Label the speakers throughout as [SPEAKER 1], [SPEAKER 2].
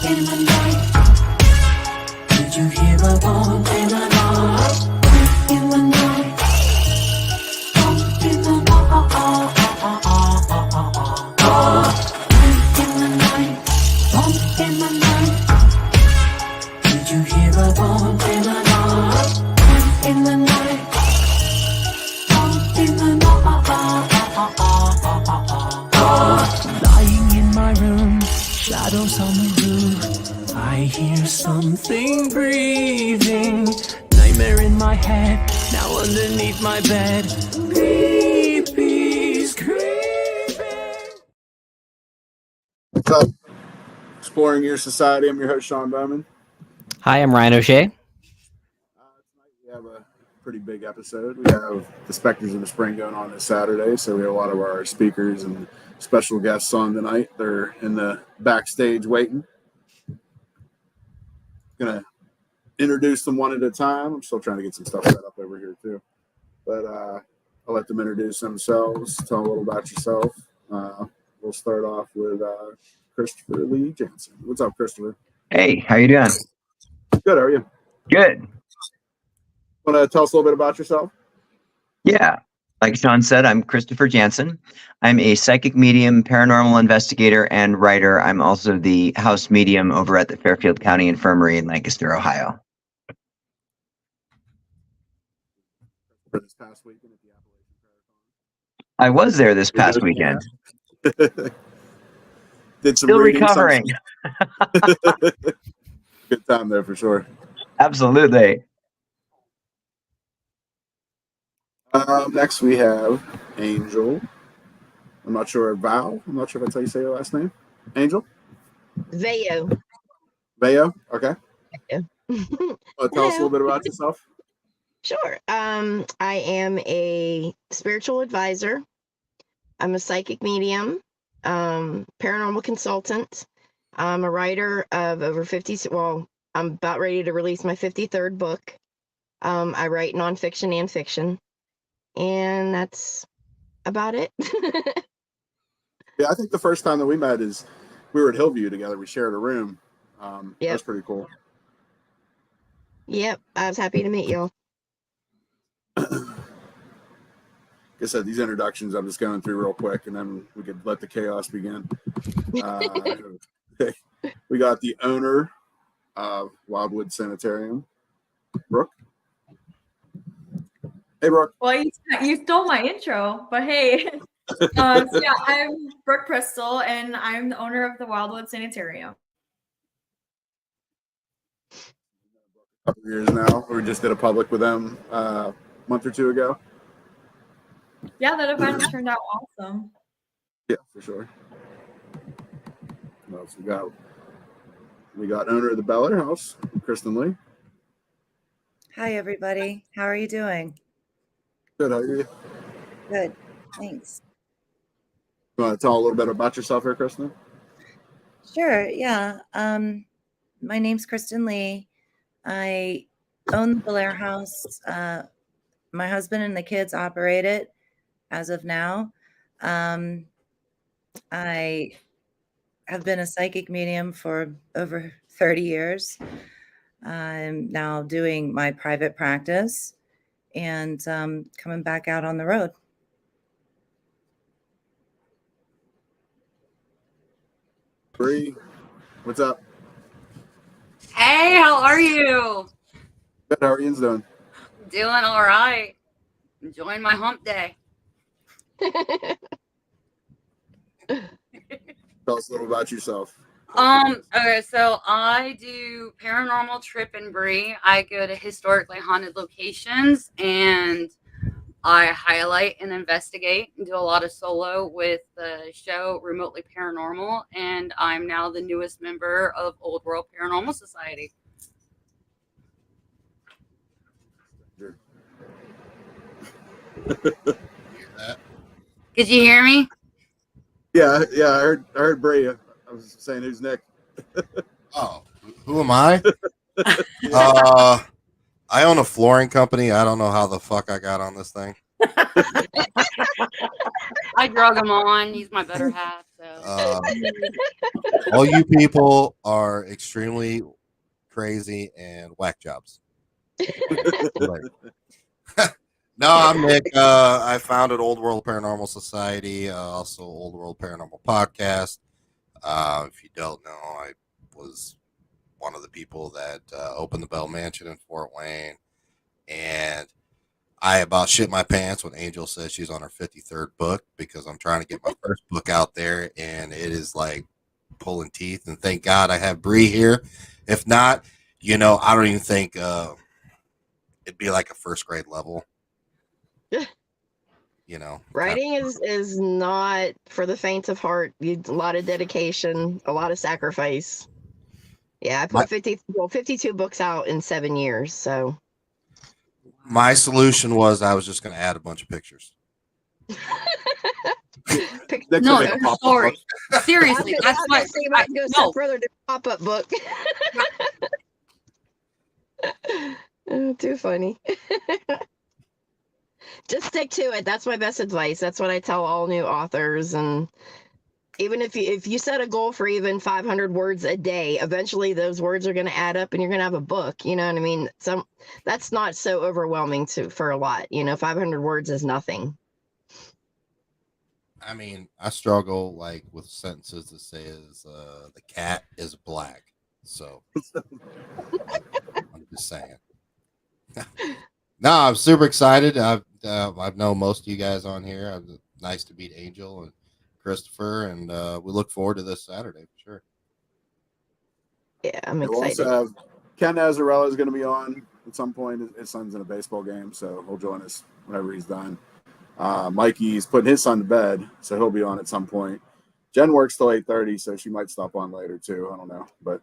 [SPEAKER 1] in the night. Did you hear a bump in the night? In the night. Bump in the night. In the night. Bump in the night. Did you hear a bump in the night? In the night. Bump in the night. Lying in my room, shadows on the roof. I hear something breathing. Nightmare in my head, now underneath my bed. Creepy's creeping.
[SPEAKER 2] What's up? Exploring Your Society. I'm your host, Sean Bowman.
[SPEAKER 3] Hi, I'm Ryan O'Shea.
[SPEAKER 2] Tonight we have a pretty big episode. We have the Specters of the Spring going on this Saturday, so we have a lot of our speakers and special guests on tonight. They're in the backstage waiting. Gonna introduce them one at a time. I'm still trying to get some stuff set up over here too, but I'll let them introduce themselves, tell a little about yourself. We'll start off with Christopher Lee Jansen. What's up, Christopher?
[SPEAKER 4] Hey, how you doing?
[SPEAKER 2] Good. How are you?
[SPEAKER 4] Good.
[SPEAKER 2] Want to tell us a little bit about yourself?
[SPEAKER 4] Yeah. Like Sean said, I'm Christopher Jansen. I'm a psychic medium, paranormal investigator, and writer. I'm also the house medium over at the Fairfield County Infirmary in Lancaster, Ohio.
[SPEAKER 2] For this past weekend at the Appalachian Parathon.
[SPEAKER 4] I was there this past weekend.
[SPEAKER 2] Did some
[SPEAKER 4] Still
[SPEAKER 2] reading,
[SPEAKER 4] recovering.
[SPEAKER 2] Good time there for sure.
[SPEAKER 4] Absolutely.
[SPEAKER 2] Next we have Angel. I'm not sure. Vaow. I'm not sure if that's how you say your last name. Angel?
[SPEAKER 5] Vaow.
[SPEAKER 2] Vaow? Okay.
[SPEAKER 5] Yeah.
[SPEAKER 2] Tell us a little bit about yourself.
[SPEAKER 5] Sure. I am a spiritual advisor. I'm a psychic medium, paranormal consultant. I'm a writer of over 50. Well, I'm about ready to release my 53rd book. I write nonfiction and fiction. And that's about it.
[SPEAKER 2] Yeah, I think the first time that we met is we were at Hillview together. We shared a room. Yep. That was pretty cool.
[SPEAKER 5] Yep. I was happy to meet y'all.
[SPEAKER 2] Like I said, these introductions I'm just going through real quick, and then we could let the chaos begin. We got the owner of Wildwood Sanitarium, Brooke. Hey, Brooke.
[SPEAKER 6] Well, you stole my intro, but hey. So yeah, I'm Brooke Przystal, and I'm the owner of the Wildwood Sanitarium.
[SPEAKER 2] A couple of years now. We just did a public with them a month or two ago.
[SPEAKER 6] Yeah, that event turned out awesome.
[SPEAKER 2] Yeah, for sure. What else we got? We got owner of the Bel Air House, Kristin Lee.
[SPEAKER 7] Hi, everybody. How are you doing?
[SPEAKER 2] Good. How are you?
[SPEAKER 7] Good. Thanks.
[SPEAKER 2] You want to tell a little bit about yourself here, Kristin?
[SPEAKER 7] Sure. Yeah. My name's Kristin Lee. I own the Bel Air House. My husband and the kids operate it as of now. I have been a psychic medium for over 30 years. I'm now doing my private practice and coming back out on the road.
[SPEAKER 2] Brie, what's up?
[SPEAKER 8] Hey, how are you?
[SPEAKER 2] Good. How are you doing?
[SPEAKER 8] Doing all right. Enjoying my hump day.
[SPEAKER 2] Tell us a little about yourself.
[SPEAKER 8] Okay, so I do paranormal trip and Brie. I go to historically haunted locations and I highlight and investigate and do a lot of solo with the show Remotely Paranormal, and I'm now the newest member of Old World Paranormal Society. Did you hear me?
[SPEAKER 2] Yeah, I heard Brie. I was saying, who's Nick?
[SPEAKER 9] Oh, who am I? I own a flooring company. I don't know how the fuck I got on this thing.
[SPEAKER 8] I drug him on. He's my better half. So
[SPEAKER 9] All you people are extremely crazy and whack jobs. No, I'm Nick. I founded Old World Paranormal Society, also Old World Paranormal Podcast. If you don't know, I was one of the people that opened the Bell Mansion in Fort Wayne, and I about shit my pants when Angel says she's on her 53rd book because I'm trying to get my first book out there, and it is like pulling teeth. And thank God I have Brie here. If not, I don't even think it'd be like a first grade level.
[SPEAKER 5] Writing is not for the faint of heart. A lot of dedication, a lot of sacrifice. Yeah, I put 52 books out in 7 years. So
[SPEAKER 9] my solution was I was just going to add a bunch of pictures.
[SPEAKER 8] No, story. Seriously, that's what
[SPEAKER 5] I go step further to pop-up book. Too funny. Just stick to it. That's my best advice. That's what I tell all new authors. And even if you set a goal for even 500 words a day, eventually those words are going to add up and you're going to have a book. You know what I mean? That's not so overwhelming for a lot. 500 words is nothing.
[SPEAKER 9] I mean, I struggle with sentences that says the cat is black. So I'm just saying. No, I'm super excited. I've known most of you guys on here. Nice to meet Angel and Christopher, and we look forward to this Saturday for sure.
[SPEAKER 5] Yeah, I'm excited.
[SPEAKER 2] We'll also have Ken Azzarello is going to be on at some point. His son's in a baseball game, so he'll join us whenever he's done. Mikey's putting his son to bed, so he'll be on at some point. Jen works till 8:30, so she might stop on later too. I don't know, but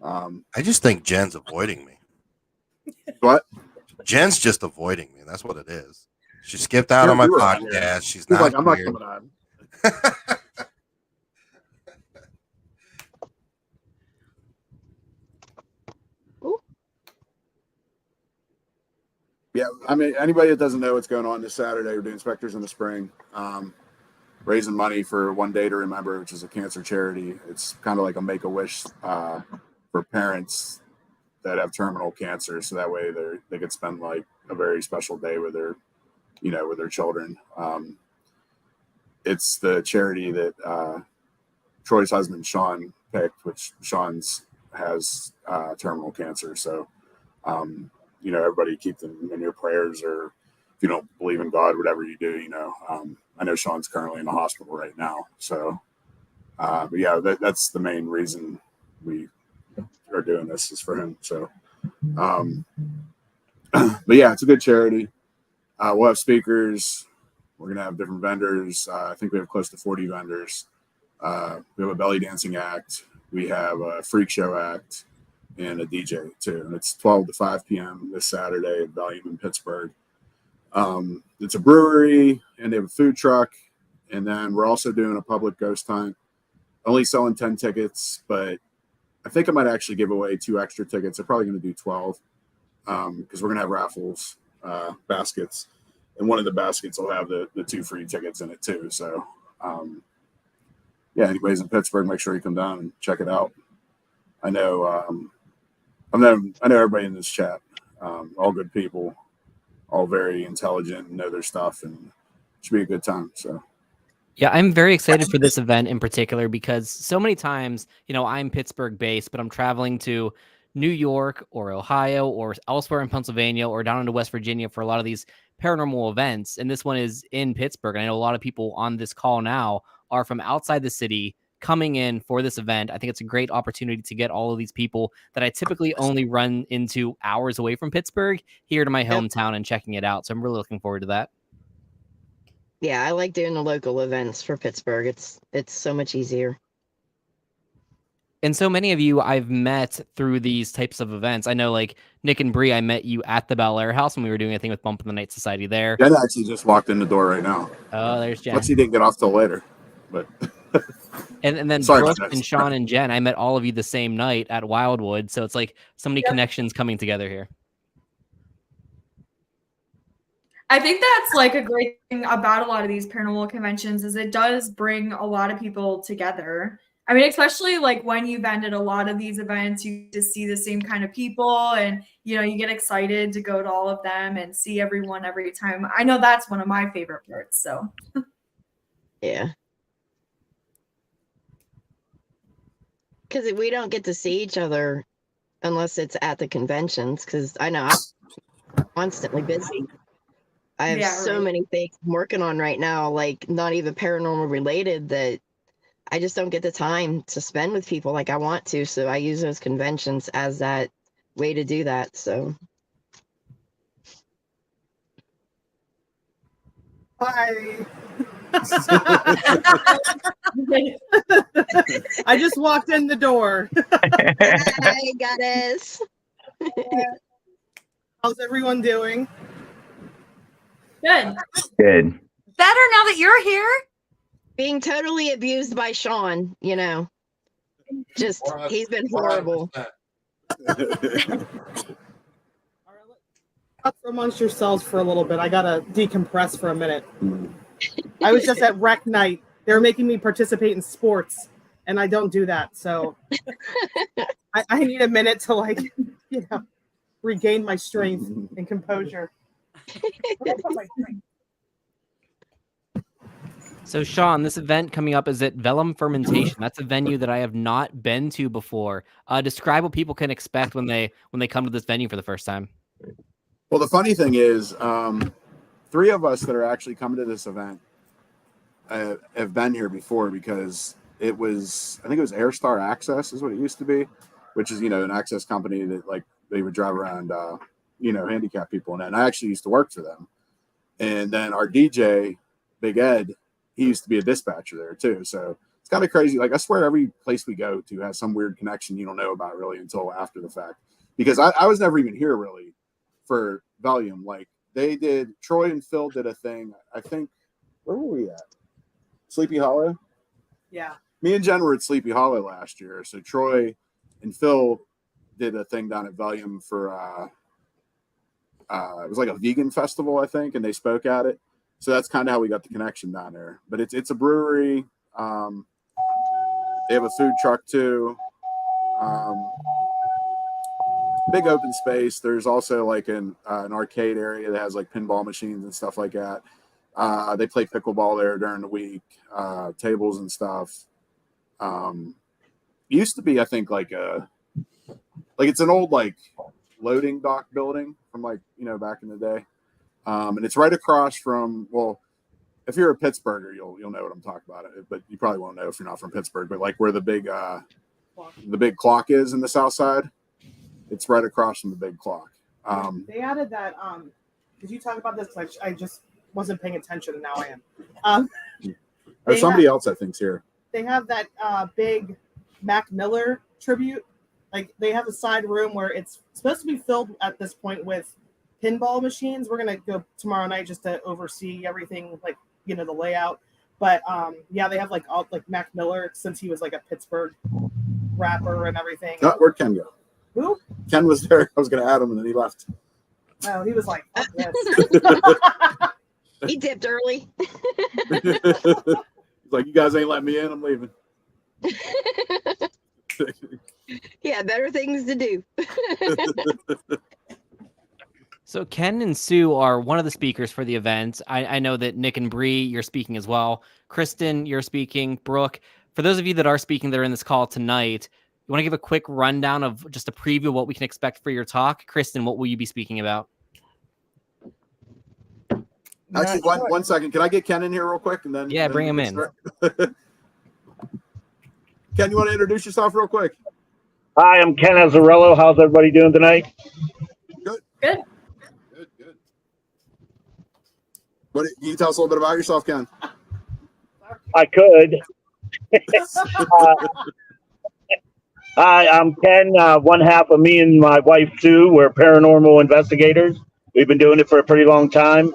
[SPEAKER 9] I just think Jen's avoiding me.
[SPEAKER 2] What?
[SPEAKER 9] Jen's just avoiding me. That's what it is. She skipped out on my podcast. She's not.
[SPEAKER 2] I'm not coming on. Yeah, I mean, anybody that doesn't know what's going on this Saturday, we're doing Specters in the Spring, raising money for One Day to Remember, which is a cancer charity. It's kind of like a Make-A-Wish for parents that have terminal cancer, so that way they could spend like a very special day with their children. It's the charity that Troy's husband Sean picked, which Sean's has terminal cancer. So, everybody keep them in your prayers, or if you don't believe in God, whatever you do, I know Sean's currently in the hospital right now. So, but yeah, that's the main reason we are doing this is for him. So, but yeah, it's a good charity. We'll have speakers. We're going to have different vendors. I think we have close to 40 vendors. We have a belly dancing act. We have a freak show act and a DJ too. And it's 12 to 5 p.m. this Saturday at Vaow in Pittsburgh. It's a brewery and they have a food truck. And then we're also doing a public ghost hunt. Only selling 10 tickets, but I think I might actually give away 2 extra tickets. I'm probably going to do 12 because we're going to have raffles, baskets. And one of the baskets will have the 2 free tickets in it too. So, yeah, anybody's in Pittsburgh, make sure you come down and check it out. I know everybody in this chat, all good people, all very intelligent, know their stuff, and it should be a good time. So.
[SPEAKER 3] Yeah, I'm very excited for this event in particular because so many times, I'm Pittsburgh based, but I'm traveling to New York or Ohio or elsewhere in Pennsylvania or down into West Virginia for a lot of these paranormal events. And this one is in Pittsburgh. And I know a lot of people on this call now are from outside the city coming in for this event. I think it's a great opportunity to get all of these people that I typically only run into hours away from Pittsburgh here to my hometown and checking it out. So I'm really looking forward to that.
[SPEAKER 5] Yeah, I like doing the local events for Pittsburgh. It's so much easier.
[SPEAKER 3] And so many of you I've met through these types of events. I know, like Nick and Brie, I met you at the Bel Air House when we were doing a thing with Bump in the Night Society there.
[SPEAKER 2] Jen actually just walked in the door right now.
[SPEAKER 3] Oh, there's Jen.
[SPEAKER 2] But she didn't get off till later. But
[SPEAKER 3] and then Brooke and Sean and Jen, I met all of you the same night at Wildwood. So it's like so many connections coming together here.
[SPEAKER 6] I think that's like a great thing about a lot of these paranormal conventions is it does bring a lot of people together. I mean, especially like when you've ended a lot of these events, you just see the same kind of people and, you get excited to go to all of them and see everyone every time. I know that's one of my favorite parts. So,
[SPEAKER 5] Yeah. Because we don't get to see each other unless it's at the conventions. Because I know I'm constantly busy. I have so many things I'm working on right now, like not even paranormal related, that I just don't get the time to spend with people like I want to. So I use those conventions as that way to do that. So.
[SPEAKER 10] Hi. I just walked in the door.
[SPEAKER 5] Hi, goddess.
[SPEAKER 10] How's everyone doing?
[SPEAKER 6] Good.
[SPEAKER 4] Good.
[SPEAKER 8] Better now that you're here.
[SPEAKER 5] Being totally abused by Sean, just he's been horrible.
[SPEAKER 10] Talk amongst yourselves for a little bit. I gotta decompress for a minute. I was just at rec night. They were making me participate in sports, and I don't do that. So I need a minute to regain my strength and composure.
[SPEAKER 3] So, Sean, this event coming up is at Vellum Fermentation. That's a venue that I have not been to before. Describe what people can expect when they come to this venue for the first time.
[SPEAKER 2] Well, the funny thing is, 3 of us that are actually coming to this event have been here before because I think it was Airstar Access is what it used to be, which is, an access company that they would drive around, handicap people. And I actually used to work for them. And then our DJ, Big Ed, he used to be a dispatcher there too. So it's kind of crazy. Like, I swear every place we go to has some weird connection you don't know about really until after the fact. Because I was never even here really for Volume. Like, Troy and Phil did a thing. I think, where were we at? Sleepy Hollow?
[SPEAKER 10] Yeah.
[SPEAKER 2] Me and Jen were at Sleepy Hollow last year. So Troy and Phil did a thing down at Volume for, it was like a vegan festival, I think, and they spoke at it. So that's kind of how we got the connection down there. But it's a brewery. They have a food truck too. Big open space. There's also like an arcade area that has like pinball machines and stuff like that. They play pickleball there during the week, tables and stuff. Used to be, I think, it's an old loading dock building from back in the day. And it's right across from, well, if you're a Pittsburgher, you'll know what I'm talking about. But you probably won't know if you're not from Pittsburgh. But where the big clock is in the south side, it's right across from the big clock.
[SPEAKER 10] They added that. Did you talk about this? I just wasn't paying attention, and now I am.
[SPEAKER 2] Or somebody else I think's here.
[SPEAKER 10] They have that big Mac Miller tribute. They have a side room where it's supposed to be filled at this point with pinball machines. We're gonna go tomorrow night just to oversee everything, the layout. But they have all Mac Miller, since he was a Pittsburgh rapper and everything.
[SPEAKER 2] Where'd Ken go?
[SPEAKER 10] Who?
[SPEAKER 2] Ken was there. I was gonna add him, and then he left.
[SPEAKER 10] Oh, he was like, fuck this.
[SPEAKER 5] He dipped early.
[SPEAKER 2] He's like, you guys ain't letting me in. I'm leaving.
[SPEAKER 5] Yeah, better things to do.
[SPEAKER 3] So Ken and Sue are one of the speakers for the event. I know that Nick and Brie, you're speaking as well. Kristin, you're speaking. Brooke, for those of you that are speaking that are in this call tonight, you want to give a quick rundown of just a preview of what we can expect for your talk? Kristin, what will you be speaking about?
[SPEAKER 2] Actually, one second. Can I get Ken in here real quick? And then
[SPEAKER 3] bring him in.
[SPEAKER 2] Ken, you want to introduce yourself real quick?
[SPEAKER 11] Hi, I'm Ken Azzarello. How's everybody doing tonight?
[SPEAKER 2] Good.
[SPEAKER 6] Good.
[SPEAKER 2] Can you tell us a little bit about yourself, Ken?
[SPEAKER 11] I could. Hi, I'm Ken. One half of me and my wife, Sue, we're paranormal investigators. We've been doing it for a pretty long time.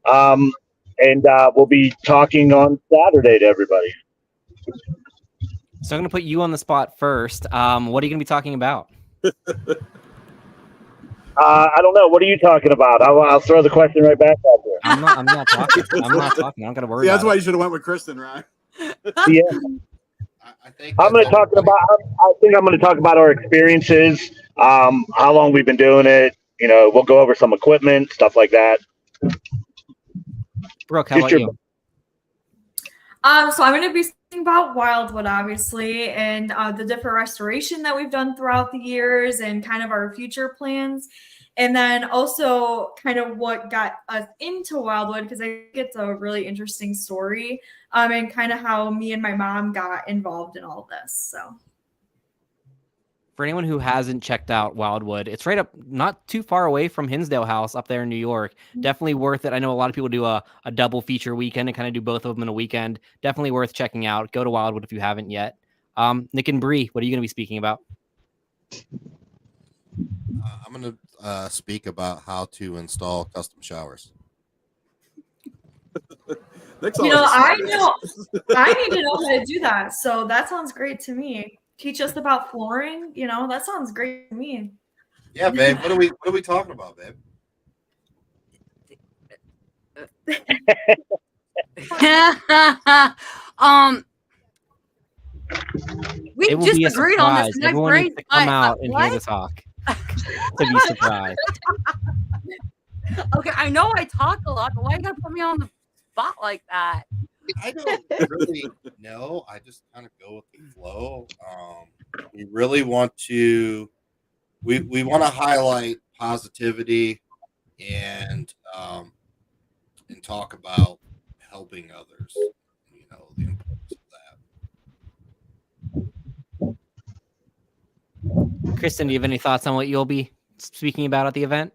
[SPEAKER 11] And we'll be talking on Saturday to everybody.
[SPEAKER 3] So I'm going to put you on the spot first. What are you going to be talking about?
[SPEAKER 11] I don't know. What are you talking about? I'll throw the question right back out there.
[SPEAKER 3] I'm not talking. I'm not talking. I'm gonna worry.
[SPEAKER 2] Yeah, that's
[SPEAKER 3] about
[SPEAKER 2] why
[SPEAKER 3] it.
[SPEAKER 2] you should have went with Kristin, right?
[SPEAKER 11] Yeah,
[SPEAKER 9] I think
[SPEAKER 11] I'm going to talk about. I think I'm going to talk about our experiences. How long we've been doing it. We'll go over some equipment, stuff like that.
[SPEAKER 3] Brooke, how
[SPEAKER 11] Just
[SPEAKER 3] about
[SPEAKER 11] your-
[SPEAKER 3] you?
[SPEAKER 6] So I'm going to be speaking about Wildwood, obviously, and the different restoration that we've done throughout the years and kind of our future plans. And then also kind of what got us into Wildwood, because I think it's a really interesting story, and kind of how me and my mom got involved in all this. So
[SPEAKER 3] For anyone who hasn't checked out Wildwood, it's right up, not too far away from Hinsdale House up there in New York. Definitely worth it. I know a lot of people do a double feature weekend and kind of do both of them in a weekend. Definitely worth checking out. Go to Wildwood if you haven't yet. Nick and Brie, what are you going to be speaking about?
[SPEAKER 9] I'm going to speak about how to install custom showers.
[SPEAKER 2] Nick's
[SPEAKER 6] I
[SPEAKER 2] always
[SPEAKER 6] know I need to know how to do that. So that sounds great to me. Teach us about flooring. That sounds great to me.
[SPEAKER 9] Yeah, babe. What are we talking about, babe?
[SPEAKER 8] We
[SPEAKER 3] It will
[SPEAKER 8] just
[SPEAKER 3] be a
[SPEAKER 8] agreed on this.
[SPEAKER 3] surprise.
[SPEAKER 8] And my
[SPEAKER 3] Everyone
[SPEAKER 8] brain's
[SPEAKER 3] needs to come
[SPEAKER 8] like,
[SPEAKER 3] out and hear
[SPEAKER 8] what?
[SPEAKER 3] the talk to be surprised.
[SPEAKER 8] Okay, I know I talk a lot, but why you gotta put me on the spot like that?
[SPEAKER 9] I don't really know. I just kind of go with the flow. We really want to we want to highlight positivity and talk about helping others. The importance of that.
[SPEAKER 3] Kristin, do you have any thoughts on what you'll be speaking about at the event?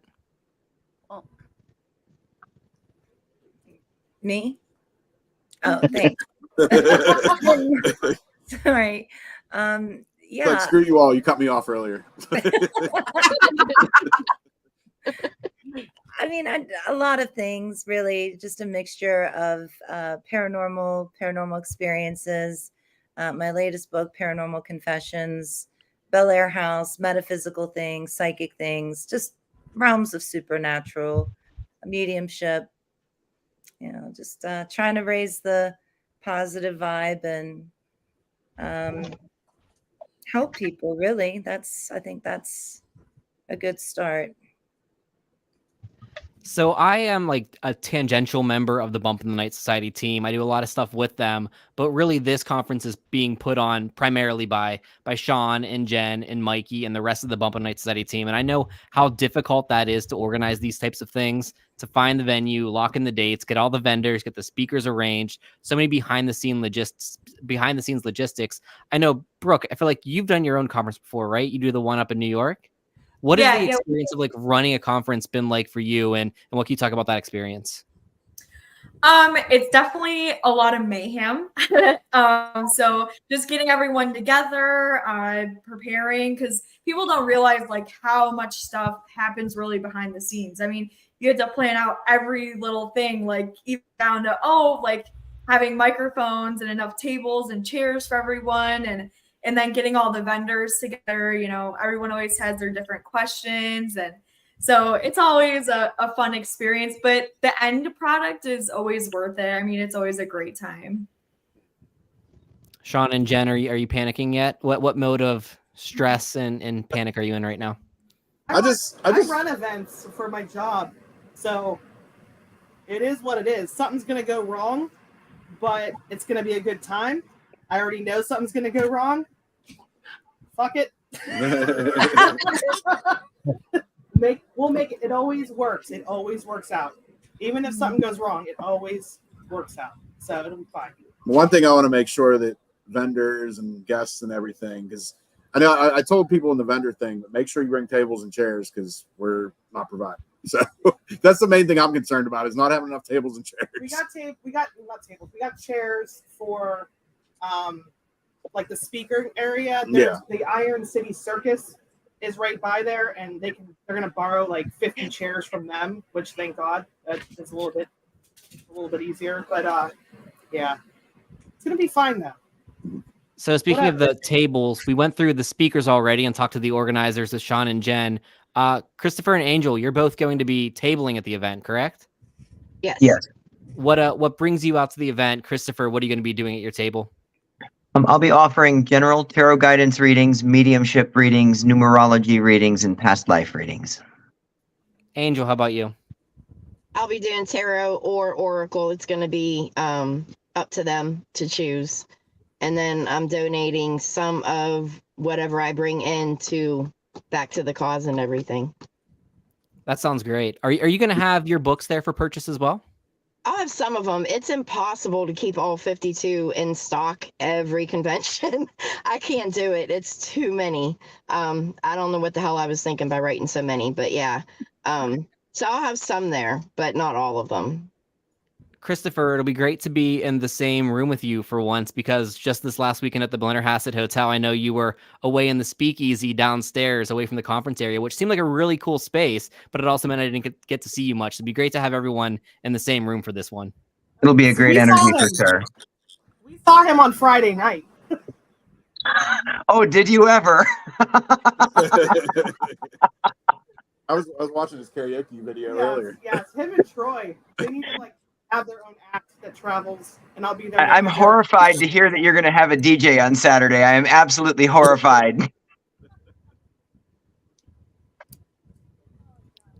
[SPEAKER 7] Me? Oh, thanks. Sorry. Yeah.
[SPEAKER 2] Like, screw you all. You cut me off earlier.
[SPEAKER 7] I mean, a lot of things, really, just a mixture of paranormal experiences. My latest book, Paranormal Confessions, Bel Air House, metaphysical things, psychic things, just realms of supernatural, mediumship. Just trying to raise the positive vibe and help people. Really, I think that's a good start.
[SPEAKER 3] So I am like a tangential member of the Bump in the Night Society team. I do a lot of stuff with them, but really this conference is being put on primarily by Sean and Jen and Mikey and the rest of the Bump in the Night Society team. And I know how difficult that is to organize these types of things, to find the venue, lock in the dates, get all the vendors, get the speakers arranged, so many behind the scenes logistics. I know, Brooke, I feel like you've done your own conference before, right? You do the one up in New York. What has the experience of like running a conference been like for you, and what can you talk about that experience?
[SPEAKER 6] It's definitely a lot of mayhem. So just getting everyone together, preparing, because people don't realize like how much stuff happens really behind the scenes. I mean, you had to plan out every little thing, like even down to like having microphones and enough tables and chairs for everyone, and then getting all the vendors together. Everyone always has their different questions, and so it's always a fun experience, but the end product is always worth it. I mean, it's always a great time.
[SPEAKER 3] Sean and Jen, are you panicking yet? What mode of stress and panic are you in right now?
[SPEAKER 10] I run events for my job, so it is what it is. Something's gonna go wrong, but it's gonna be a good time. I already know something's gonna go wrong. Fuck it. We'll make it. It always works. It always works out. Even if something goes wrong, it always works out. So it'll be fine.
[SPEAKER 2] One thing I want to make sure that vendors and guests and everything, because I know I told people in the vendor thing, but make sure you bring tables and chairs because we're not providing. So that's the main thing I'm concerned about, is not having enough tables and chairs.
[SPEAKER 10] We got chairs for like the speaker area. There's the Iron City Circus is right by there, and they're gonna borrow like 50 chairs from them, which thank God it's a little bit easier. But yeah, it's gonna be fine though.
[SPEAKER 3] So speaking of the tables, we went through the speakers already and talked to the organizers with Sean and Jen. Christopher and Angel, you're both going to be tabling at the event, correct?
[SPEAKER 5] Yes.
[SPEAKER 4] Yes.
[SPEAKER 3] What brings you out to the event, Christopher? What are you going to be doing at your table?
[SPEAKER 4] I'll be offering general tarot guidance readings, mediumship readings, numerology readings, and past life readings.
[SPEAKER 3] Angel, how about you?
[SPEAKER 5] I'll be doing tarot or oracle. It's going to be up to them to choose. And then I'm donating some of whatever I bring in back to the cause and everything.
[SPEAKER 3] That sounds great. Are you going to have your books there for purchase as well?
[SPEAKER 5] I'll have some of them. It's impossible to keep all 52 in stock every convention. I can't do it. It's too many. I don't know what the hell I was thinking by writing so many, but yeah. So I'll have some there, but not all of them.
[SPEAKER 3] Christopher, it'll be great to be in the same room with you for once, because just this last weekend at the Blennerhassett Hotel, I know you were away in the speakeasy downstairs away from the conference area, which seemed like a really cool space, but it also meant I didn't get to see you much. It'd be great to have everyone in the same room for this one.
[SPEAKER 4] It'll be a great energy for sure.
[SPEAKER 10] We saw him on Friday night.
[SPEAKER 4] Oh, did you ever?
[SPEAKER 2] I was watching his karaoke video earlier.
[SPEAKER 10] Yes, him and Troy. They need to have their own act that travels, and I'll be there.
[SPEAKER 4] I'm horrified to hear that you're going to have a DJ on Saturday. I am absolutely horrified.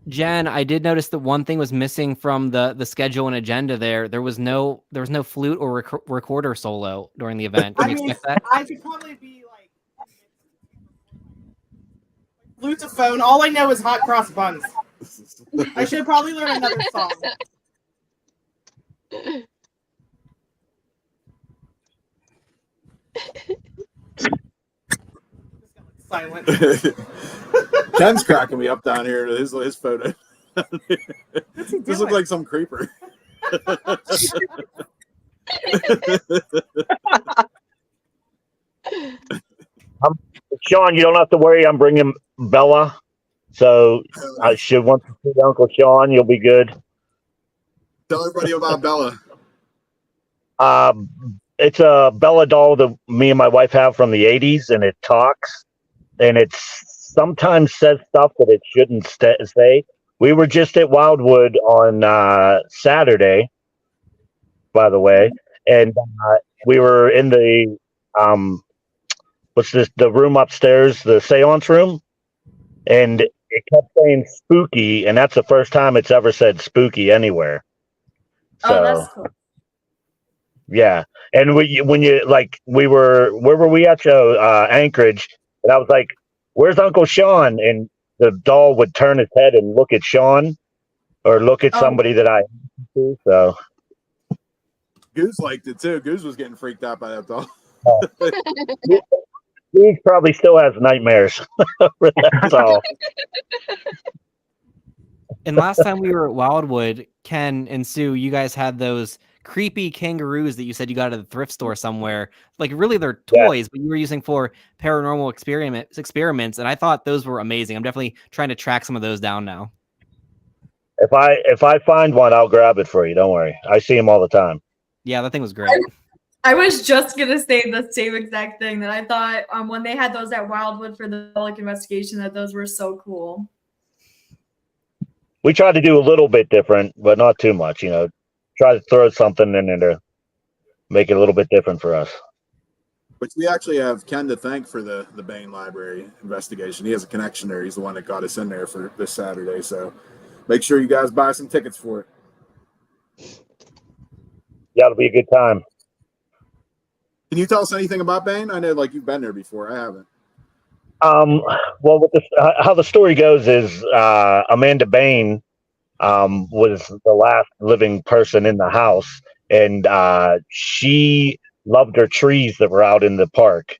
[SPEAKER 3] Jen, I did notice that one thing was missing from the schedule and agenda there. There was no flute or recorder solo during the event. Can you expect that?
[SPEAKER 10] I could probably be flutophone. All I know is hot cross buns. I should probably learn another song. Silent.
[SPEAKER 2] Ken's cracking me up down here to his photo. This looks like some creeper.
[SPEAKER 11] Sean, you don't have to worry. I'm bringing Bella. So I should want to see Uncle Sean. You'll be good.
[SPEAKER 2] Tell everybody about Bella.
[SPEAKER 11] It's a Bella doll that me and my wife have from the 80s, and it talks, and it sometimes says stuff that it shouldn't say. We were just at Wildwood on Saturday, by the way, and we were in the the room upstairs, the seance room, and it kept saying spooky, and that's the first time it's ever said spooky anywhere. So,
[SPEAKER 6] oh, that's cool.
[SPEAKER 11] Yeah, and where were we at? Anchorage, and I was like, "Where's Uncle Sean?" And the doll would turn his head and look at Sean, or look at somebody that I to. So
[SPEAKER 2] Goose liked it too. Goose was getting freaked out by that doll.
[SPEAKER 11] He probably still has nightmares. That's all.
[SPEAKER 3] And last time we were at Wildwood, Ken and Sue, you guys had those creepy kangaroos that you said you got at a thrift store somewhere. Like, really, they're toys, but you were using for paranormal experiments, and I thought those were amazing. I'm definitely trying to track some of those down now.
[SPEAKER 11] If I find one, I'll grab it for you. Don't worry. I see them all the time.
[SPEAKER 3] Yeah, that thing was great.
[SPEAKER 6] I was just gonna say the same exact thing, that I thought when they had those at Wildwood for the public investigation, that those were so cool.
[SPEAKER 11] We tried to do a little bit different, but not too much. Try to throw something in there to make it a little bit different for us.
[SPEAKER 2] Which we actually have Ken to thank for the Bain Library investigation. He has a connection there. He's the one that got us in there for this Saturday. So make sure you guys buy some tickets for it.
[SPEAKER 11] Yeah, it'll be a good time.
[SPEAKER 2] Can you tell us anything about Bain? I know, you've been there before. I haven't.
[SPEAKER 11] Well, how the story goes is Amanda Bain was the last living person in the house, and she loved her trees that were out in the park.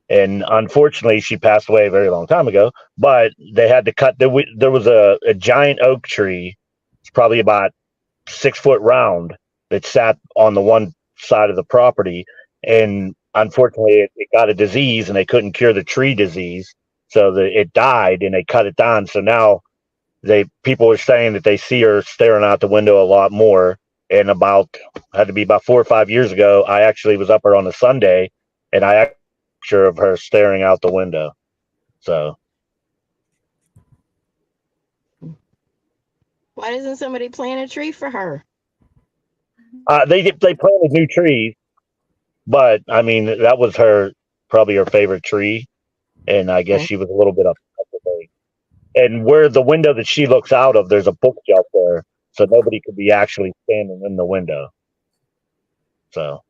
[SPEAKER 11] And unfortunately, she passed away a very long time ago. But they had to cut. There was a giant oak tree, it's probably about 6 foot round, that sat on the one side of the property. And unfortunately, it got a disease, and they couldn't cure the tree disease, so it died, and they cut it down. So now people are saying that they see her staring out the window a lot more. And had to be about 4 or 5 years ago, I actually was up there on a Sunday, and I had a picture of her staring out the window. So
[SPEAKER 5] why doesn't somebody plant a tree for her?
[SPEAKER 11] They planted new trees, but I mean that was probably her favorite tree, and I guess
[SPEAKER 5] Okay.
[SPEAKER 11] she was a little bit upset with it. And where the window that she looks out of, there's a bookshelf there, so nobody could be actually standing in the window. So,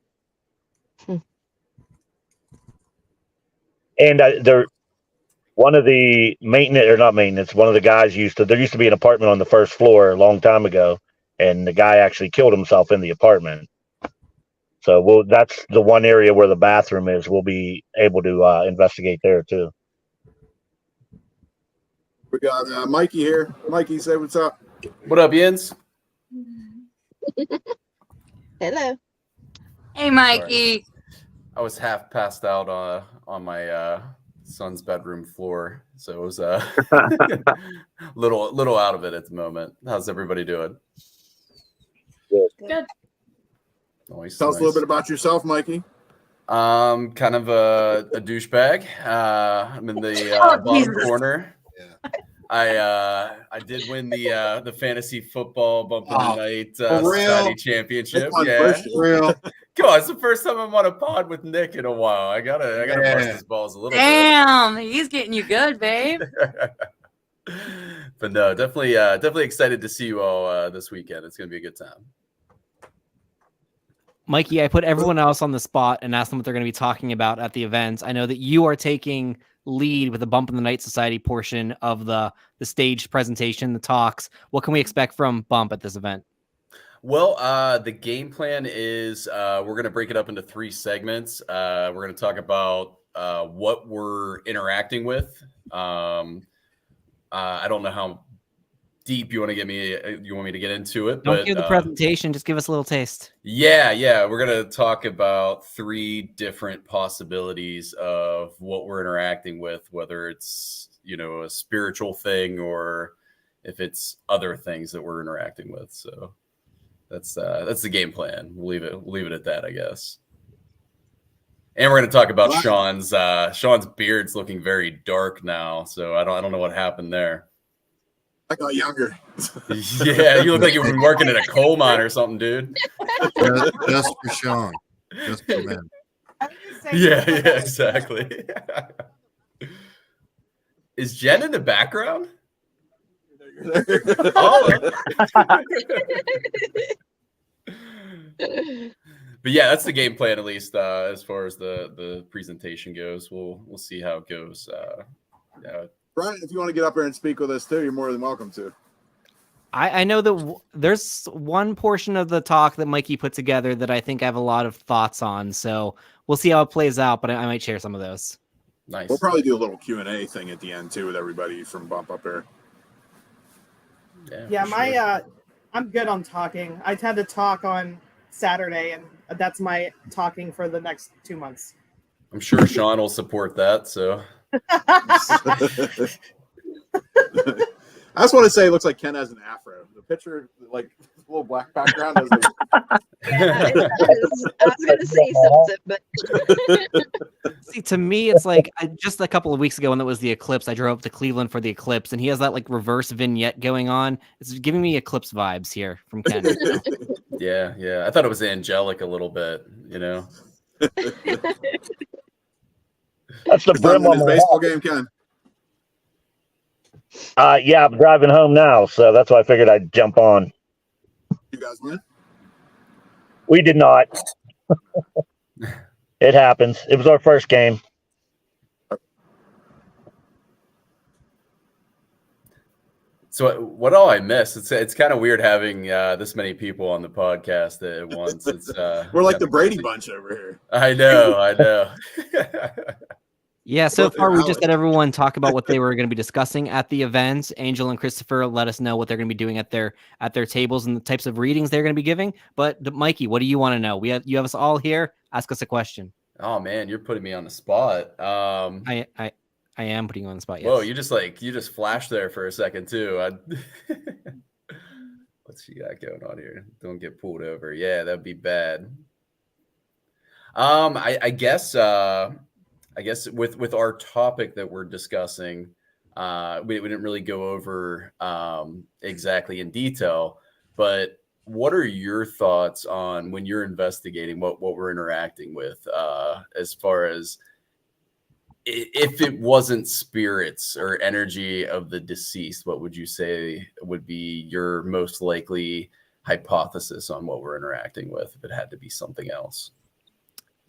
[SPEAKER 11] and one of the one of the guys there used to be an apartment on the first floor a long time ago, and the guy actually killed himself in the apartment. So that's the one area where the bathroom is. We'll be able to investigate there too.
[SPEAKER 2] We got Mikey here. Mikey, say what's up.
[SPEAKER 12] What up, Yins?
[SPEAKER 5] Hello.
[SPEAKER 8] Hey, Mikey.
[SPEAKER 12] I was half passed out on my son's bedroom floor, so it was little out of it at the moment. How's everybody doing?
[SPEAKER 6] Good.
[SPEAKER 12] Nice,
[SPEAKER 2] Tell us a little bit about yourself, Mikey.
[SPEAKER 12] Kind of a douchebag. I'm in the bottom
[SPEAKER 8] Jesus.
[SPEAKER 12] corner. I did win the fantasy football bump in the night society championship. Yeah,
[SPEAKER 2] Real.
[SPEAKER 12] come on, it's the first time I'm on a pod with Nick in a while. I gotta bust his balls a little
[SPEAKER 8] Damn, he's getting you good, babe.
[SPEAKER 12] bit. But no, definitely excited to see you all this weekend. It's gonna be a good time.
[SPEAKER 3] Mikey, I put everyone else on the spot and asked them what they're going to be talking about at the event. I know that you are taking lead with the Bump in the Night Society portion of the staged presentation, the talks. What can we expect from Bump at this event?
[SPEAKER 12] Well, the game plan is we're going to break it up into 3 segments. We're going to talk about what we're interacting with. I don't know how deep you want me to get into it.
[SPEAKER 3] Don't
[SPEAKER 12] but,
[SPEAKER 3] give the presentation, just give us a little taste.
[SPEAKER 12] Yeah. We're going to talk about 3 different possibilities of what we're interacting with, whether it's, a spiritual thing or if it's other things that we're interacting with. So that's the game plan. We'll leave it at that, I guess. And we're going to talk about Sean's beard's looking very dark now. So I don't know what happened there.
[SPEAKER 2] I got younger.
[SPEAKER 12] Yeah, you look like you've been working in a coal mine or something, dude.
[SPEAKER 9] Just for Sean. Just for men.
[SPEAKER 12] Yeah, exactly. Is Jen in the background? Oh. But yeah, that's the game plan, at least as far as the presentation goes. We'll see how it goes.
[SPEAKER 2] Brian, if you want to get up here and speak with us too, you're more than welcome to.
[SPEAKER 3] I know that there's one portion of the talk that Mikey put together that I think I have a lot of thoughts on. So we'll see how it plays out, but I might share some of those.
[SPEAKER 12] Nice.
[SPEAKER 2] We'll probably do a little Q&A thing at the end too with everybody from Bump up here.
[SPEAKER 10] Yeah, I'm good on talking. I tend to talk on Saturday, and that's my talking for the next 2 months.
[SPEAKER 12] I'm sure Sean will support that. So
[SPEAKER 2] I just want to say it looks like Ken has an afro. The picture, like a little black background.
[SPEAKER 5] Yeah, it does. I was going to say something, but
[SPEAKER 3] See, to me, it's like just a couple of weeks ago when it was the eclipse, I drove up to Cleveland for the eclipse, and he has that like reverse vignette going on. It's giving me eclipse vibes here from Ken.
[SPEAKER 12] Yeah. I thought it was angelic a little bit,
[SPEAKER 11] That's the brim on
[SPEAKER 2] his
[SPEAKER 11] the
[SPEAKER 2] baseball game, Ken.
[SPEAKER 11] Yeah, I'm driving home now, so that's why I figured I'd jump on.
[SPEAKER 2] You guys win?
[SPEAKER 11] We did not. It happens. It was our first game.
[SPEAKER 12] So what all I missed? It's kind of weird having this many people on the podcast at once. It's
[SPEAKER 2] we're like the Brady Bunch over here.
[SPEAKER 12] I know.
[SPEAKER 3] Yeah, so far we just had everyone talk about what they were going to be discussing at the event. Angel and Christopher let us know what they're going to be doing at their tables and the types of readings they're going to be giving. But Mikey, what do you want to know? You have us all here. Ask us a question.
[SPEAKER 12] Oh man, you're putting me on the spot.
[SPEAKER 3] I am putting you on the spot. Yes.
[SPEAKER 12] Whoa, you just flashed there for a second too. What's she got going on here? Don't get pulled over. Yeah, that'd be bad. I guess with our topic that we're discussing, we didn't really go over exactly in detail, but what are your thoughts on when you're investigating what we're interacting with, as far as if it wasn't spirits or energy of the deceased, what would you say would be your most likely hypothesis on what we're interacting with if it had to be something else?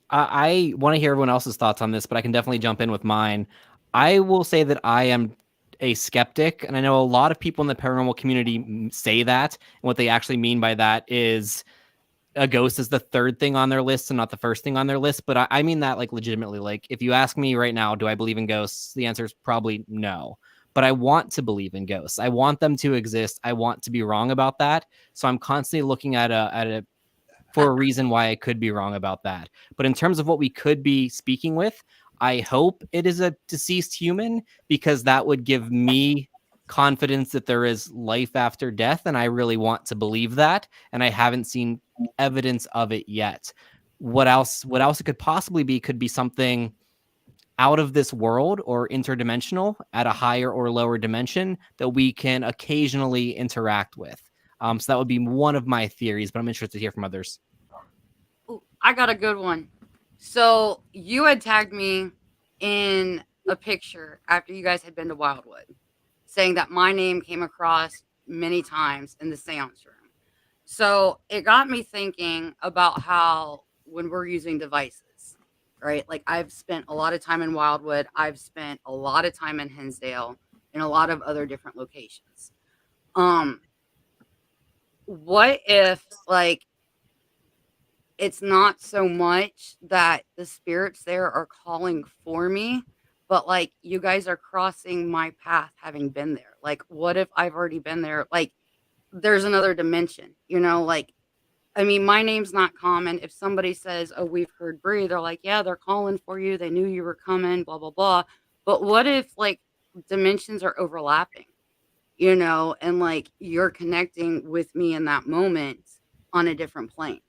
[SPEAKER 3] I want to hear everyone else's thoughts on this, but I can definitely jump in with mine. I will say that I am a skeptic, and I know a lot of people in the paranormal community say that, and what they actually mean by that is a ghost is the third thing on their list and not the first thing on their list. But I mean that like legitimately. Like if you ask me right now, do I believe in ghosts? The answer is probably no. But I want to believe in ghosts. I want them to exist. I want to be wrong about that. So I'm constantly looking at a for a reason why I could be wrong about that. But in terms of what we could be speaking with, I hope it is a deceased human, because that would give me confidence that there is life after death. And I really want to believe that. And I haven't seen evidence of it yet. What else it could possibly be could be something out of this world or interdimensional at a higher or lower dimension that we can occasionally interact with. So that would be one of my theories, but I'm interested to hear from others.
[SPEAKER 8] Ooh, I got a good one. So you had tagged me in a picture after you guys had been to Wildwood, saying that my name came across many times in the seance room. So it got me thinking about how when we're using devices, right? Like I've spent a lot of time in Wildwood. I've spent a lot of time in Hinsdale and a lot of other different locations. What if like it's not so much that the spirits there are calling for me, but like you guys are crossing my path having been there? Like what if I've already been there? Like there's another dimension, like, I mean, my name's not common. If somebody says, oh, we've heard Brie, they're like, yeah, they're calling for you. They knew you were coming, blah, blah, blah. But what if like dimensions are overlapping? And like you're connecting with me in that moment on a different plane.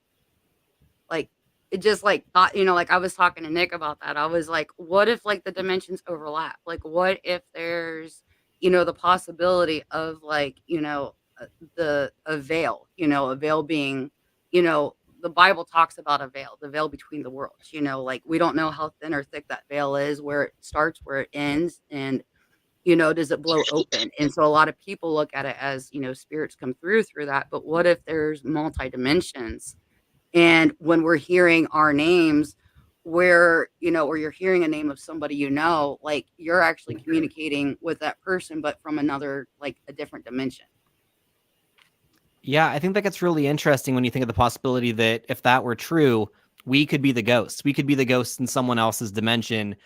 [SPEAKER 8] Like it just like thought, like I was talking to Nick about that. I was like, what if like the dimensions overlap? Like what if there's, the possibility of like, a veil, a veil being, the Bible talks about a veil, the veil between the worlds, like we don't know how thin or thick that veil is, where it starts, where it ends, and does it blow open? And so a lot of people look at it as, spirits come through that. But what if there's multi dimensions? And when we're hearing our names, where, or you're hearing a name of somebody, like you're actually communicating with that person, but from another, like a different dimension.
[SPEAKER 3] Yeah, I think that gets really interesting when you think of the possibility that if that were true, we could be the ghosts. We could be the ghosts in someone else's dimension,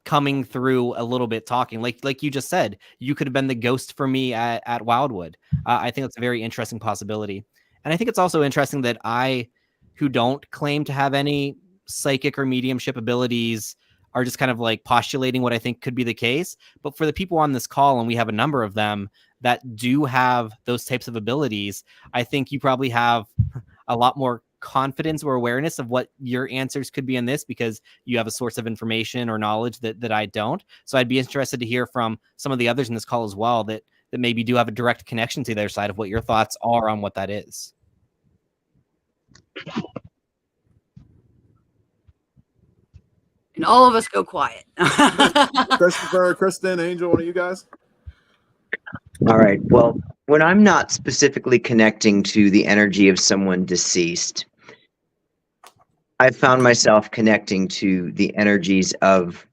[SPEAKER 3] coming through a little bit, talking like you just said. You could have been the ghost for me at Wildwood. I think that's a very interesting possibility. And I think it's also interesting that I, who don't claim to have any psychic or mediumship abilities, are just kind of like postulating what I think could be the case. But for the people on this call, and we have a number of them that do have those types of abilities, I think you probably have a lot more confidence or awareness of what your answers could be in this, because you have a source of information or knowledge that I don't. So I'd be interested to hear from some of the others in this call as well that maybe do have a direct connection to their side of what your thoughts are on what that is.
[SPEAKER 8] And all of us go quiet.
[SPEAKER 2] Christopher, Kristin, Angel, one of you guys?
[SPEAKER 4] All right. Well, when I'm not specifically connecting to the energy of someone deceased, I've found myself connecting to the energies of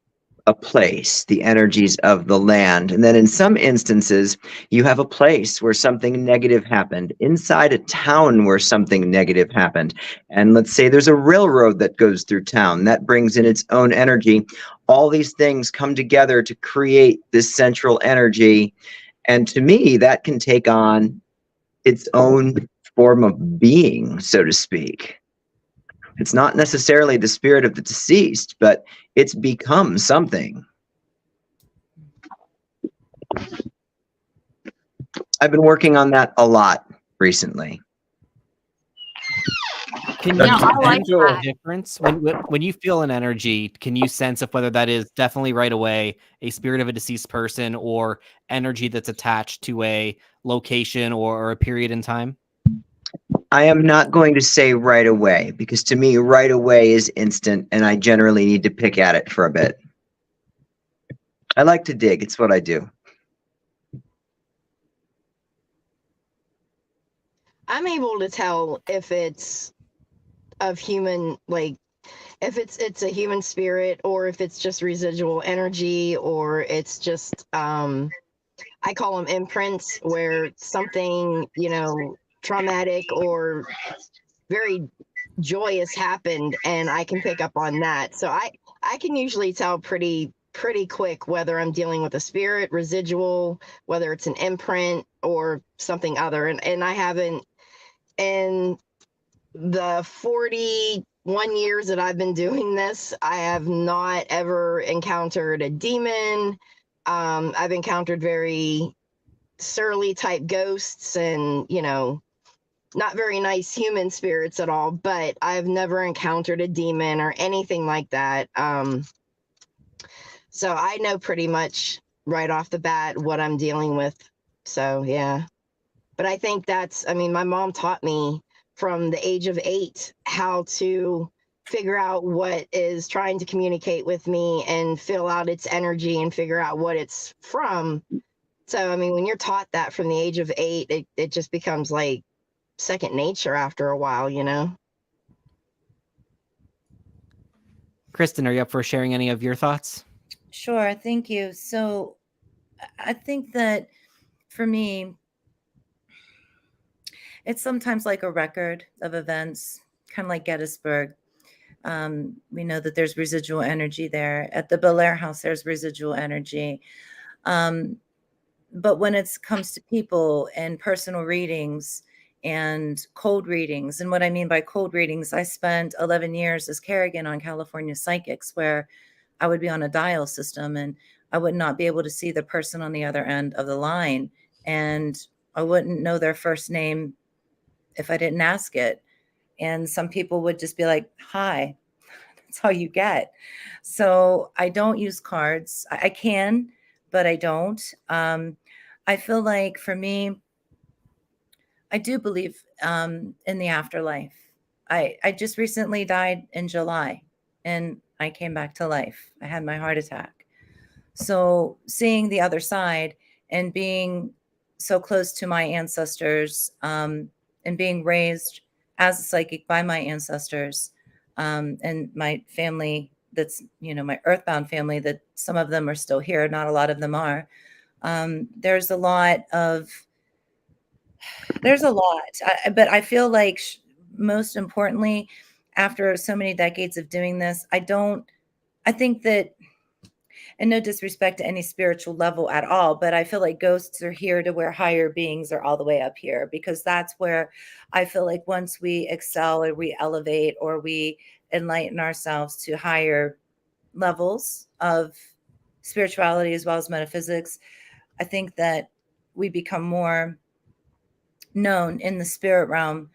[SPEAKER 4] a place, the energies of the land. And then in some instances, you have a place where something negative happened, inside a town where something negative happened. And let's say there's a railroad that goes through town that brings in its own energy. All these things come together to create this central energy. And to me, that can take on its own form of being, so to speak. It's not necessarily the spirit of the deceased, but it's become something. I've been working on that a lot recently.
[SPEAKER 3] Can you
[SPEAKER 8] Yeah, I like
[SPEAKER 3] sense the
[SPEAKER 8] that.
[SPEAKER 3] difference when you feel an energy? Can you sense of whether that is definitely right away a spirit of a deceased person or energy that's attached to a location or a period in time?
[SPEAKER 4] I am not going to say right away, because to me, right away is instant, and I generally need to pick at it for a bit. I like to dig. It's what I do.
[SPEAKER 5] I'm able to tell if it's of human, like if it's a human spirit, or if it's just residual energy, or it's just I call them imprints, where something, you know, traumatic or very joyous happened, and I can pick up on that. So I can usually tell pretty quick whether I'm dealing with a spirit, residual, whether it's an imprint or something other. And I haven't, in the 41 years that I've been doing this, I have not ever encountered a demon. I've encountered very surly type ghosts and, you know, not very nice human spirits at all, but I've never encountered a demon or anything like that. So I know pretty much right off the bat what I'm dealing with. So yeah. But I think that's, I mean, my mom taught me from the age of 8 how to figure out what is trying to communicate with me and fill out its energy and figure out what it's from. So, I mean, when you're taught that from the age of 8, it just becomes like second nature after a while, you know?
[SPEAKER 3] Kristin, are you up for sharing any of your thoughts?
[SPEAKER 7] Sure, thank you. So I think that for me, it's sometimes like a record of events, kind of like Gettysburg. We know that there's residual energy there. At the Bel Air House, there's residual energy. But when it comes to people and personal readings and cold readings, and what I mean by cold readings, I spent 11 years as Kerrigan on California Psychics, where I would be on a dial system and I would not be able to see the person on the other end of the line. And I wouldn't know their first name if I didn't ask it. And some people would just be like, hi, that's all you get. So I don't use cards. I can, but I don't. I feel like for me, I do believe in the afterlife. I just recently died in July and I came back to life. I had my heart attack. So seeing the other side and being so close to my ancestors and being raised as a psychic by my ancestors and my family, that's, you know, my earthbound family, that some of them are still here. Not a lot of them are. There's a lot. But I feel like most importantly, after so many decades of doing this, I think that, and no disrespect to any spiritual level at all, but I feel like ghosts are here to where higher beings are all the way up here, because that's where I feel like once we excel or we elevate or we enlighten ourselves to higher levels of spirituality as well as metaphysics, I think that we become more known in the spirit realm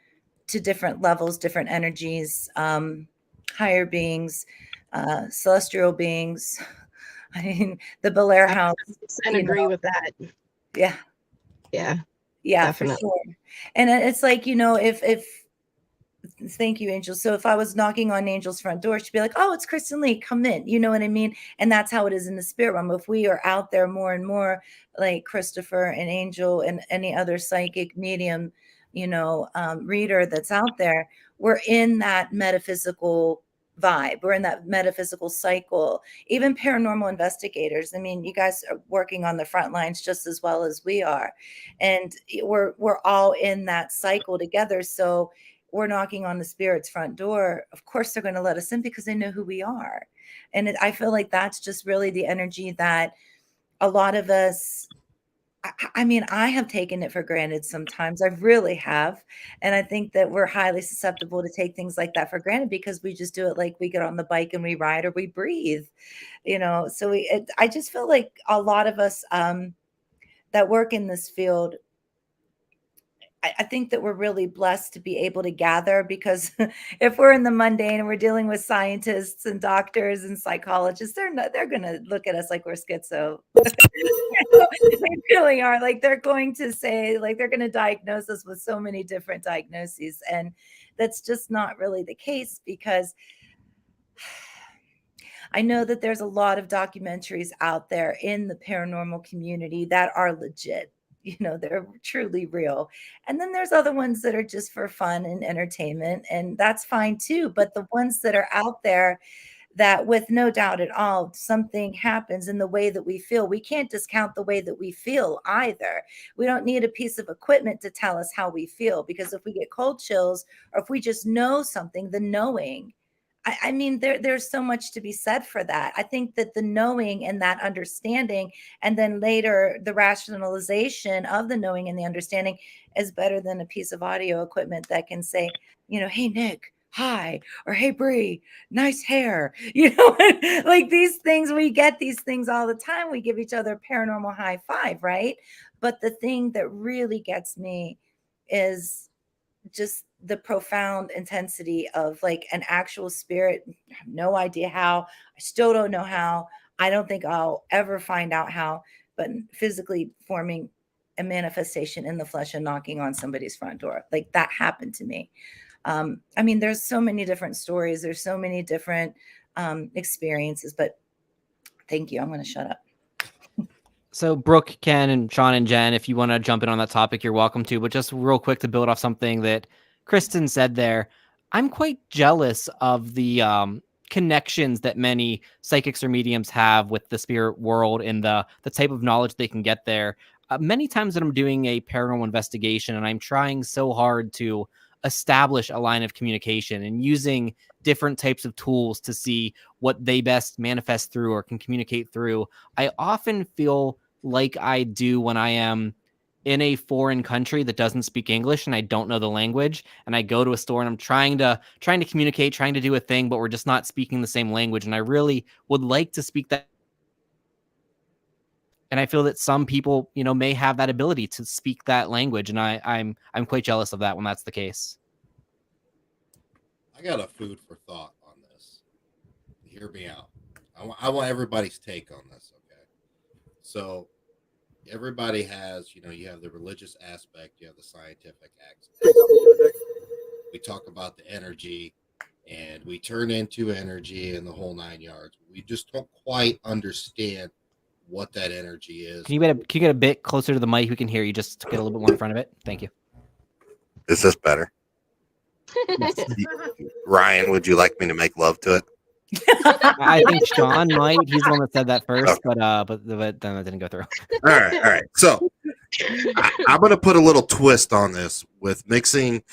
[SPEAKER 7] to different levels, different energies, higher beings, celestial beings. I mean, the Bel Air House.
[SPEAKER 5] I agree with that.
[SPEAKER 7] Yeah.
[SPEAKER 5] Yeah.
[SPEAKER 7] Yeah,
[SPEAKER 5] Definitely.
[SPEAKER 7] for sure. And it's like, you know, if thank you, Angel. So if I was knocking on Angel's front door, she'd be like, oh, it's Kristin Lee, come in. You know what I mean? And that's how it is in the spirit realm. If we are out there more and more, like Christopher and Angel and any other psychic medium, you know, reader that's out there, we're in that metaphysical vibe. We're in that metaphysical cycle. Even paranormal investigators. I mean, you guys are working on the front lines just as well as we are. And we're all in that cycle together. So we're knocking on the spirit's front door. Of course, they're going to let us in because they know who we are. And I feel like that's just really the energy that a lot of us, I mean, I have taken it for granted sometimes. I really have. And I think that we're highly susceptible to take things like that for granted because we just do it like we get on the bike and we ride or we breathe, you know. So I just feel like a lot of us that work in this field, I think that we're really blessed to be able to gather, because if we're in the mundane and we're dealing with scientists and doctors and psychologists, they're going to look at us like we're schizo. They really are. Like, they're going to say, like, they're going to diagnose us with so many different diagnoses. And that's just not really the case, because I know that there's a lot of documentaries out there in the paranormal community that are legit. They're truly real. And then there's other ones that are just for fun and entertainment, and that's fine too. But the ones that are out there, that with no doubt at all, something happens in the way that we feel. We can't discount the way that we feel either. We don't need a piece of equipment to tell us how we feel, because if we get cold chills, or if we just know something, the knowing, I mean, there's so much to be said for that. I think that the knowing and that understanding, and then later the rationalization of the knowing and the understanding, is better than a piece of audio equipment that can say, hey, Nick, hi, or hey, Brie, nice hair. Like these things, we get these things all the time. We give each other a paranormal high five, right? But the thing that really gets me is just the profound intensity of like an actual spirit. I have no idea how. I still don't know how. I don't think I'll ever find out how, but physically forming a manifestation in the flesh and knocking on somebody's front door. Like, that happened to me. I mean, there's so many different stories. There's so many different experiences, but thank you. I'm going to shut up.
[SPEAKER 3] So Brooke, Ken, and Sean and Jen, if you want to jump in on that topic, you're welcome to. But just real quick to build off something that Kristin said there, I'm quite jealous of the connections that many psychics or mediums have with the spirit world and the type of knowledge they can get there. Many times that I'm doing a paranormal investigation and I'm trying so hard to establish a line of communication and using different types of tools to see what they best manifest through or can communicate through, I often feel like I do when I am in a foreign country that doesn't speak English and I don't know the language, and I go to a store and I'm trying to communicate, trying to do a thing, but we're just not speaking the same language. And I really would like to speak that. And I feel that some people, may have that ability to speak that language. And I'm quite jealous of that when that's the case.
[SPEAKER 9] I got a food for thought on this. Hear me out. I want everybody's take on this. Okay. So everybody has, you have the religious aspect, you have the scientific aspect. We talk about the energy, and we turn into energy and the whole 9 yards. We just don't quite understand what that energy is.
[SPEAKER 3] Can you get a bit closer to the mic? We can hear you. Just get a little bit more in front of it. Thank you.
[SPEAKER 9] Is this better? Ryan, would you like me to make love to it?
[SPEAKER 3] I think Sean might. He's the one that said that first, okay. but then it didn't go through.
[SPEAKER 9] All right. So I'm going to put a little twist on this with mixing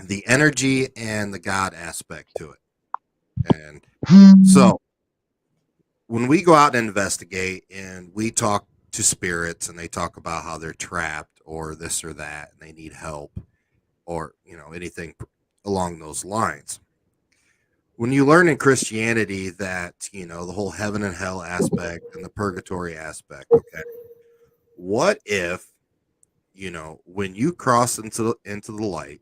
[SPEAKER 9] the energy and the God aspect to it. And so when we go out and investigate and we talk to spirits and they talk about how they're trapped or this or that and they need help or, anything along those lines. When you learn in Christianity that, the whole heaven and hell aspect and the purgatory aspect, okay, what if, when you cross into the light,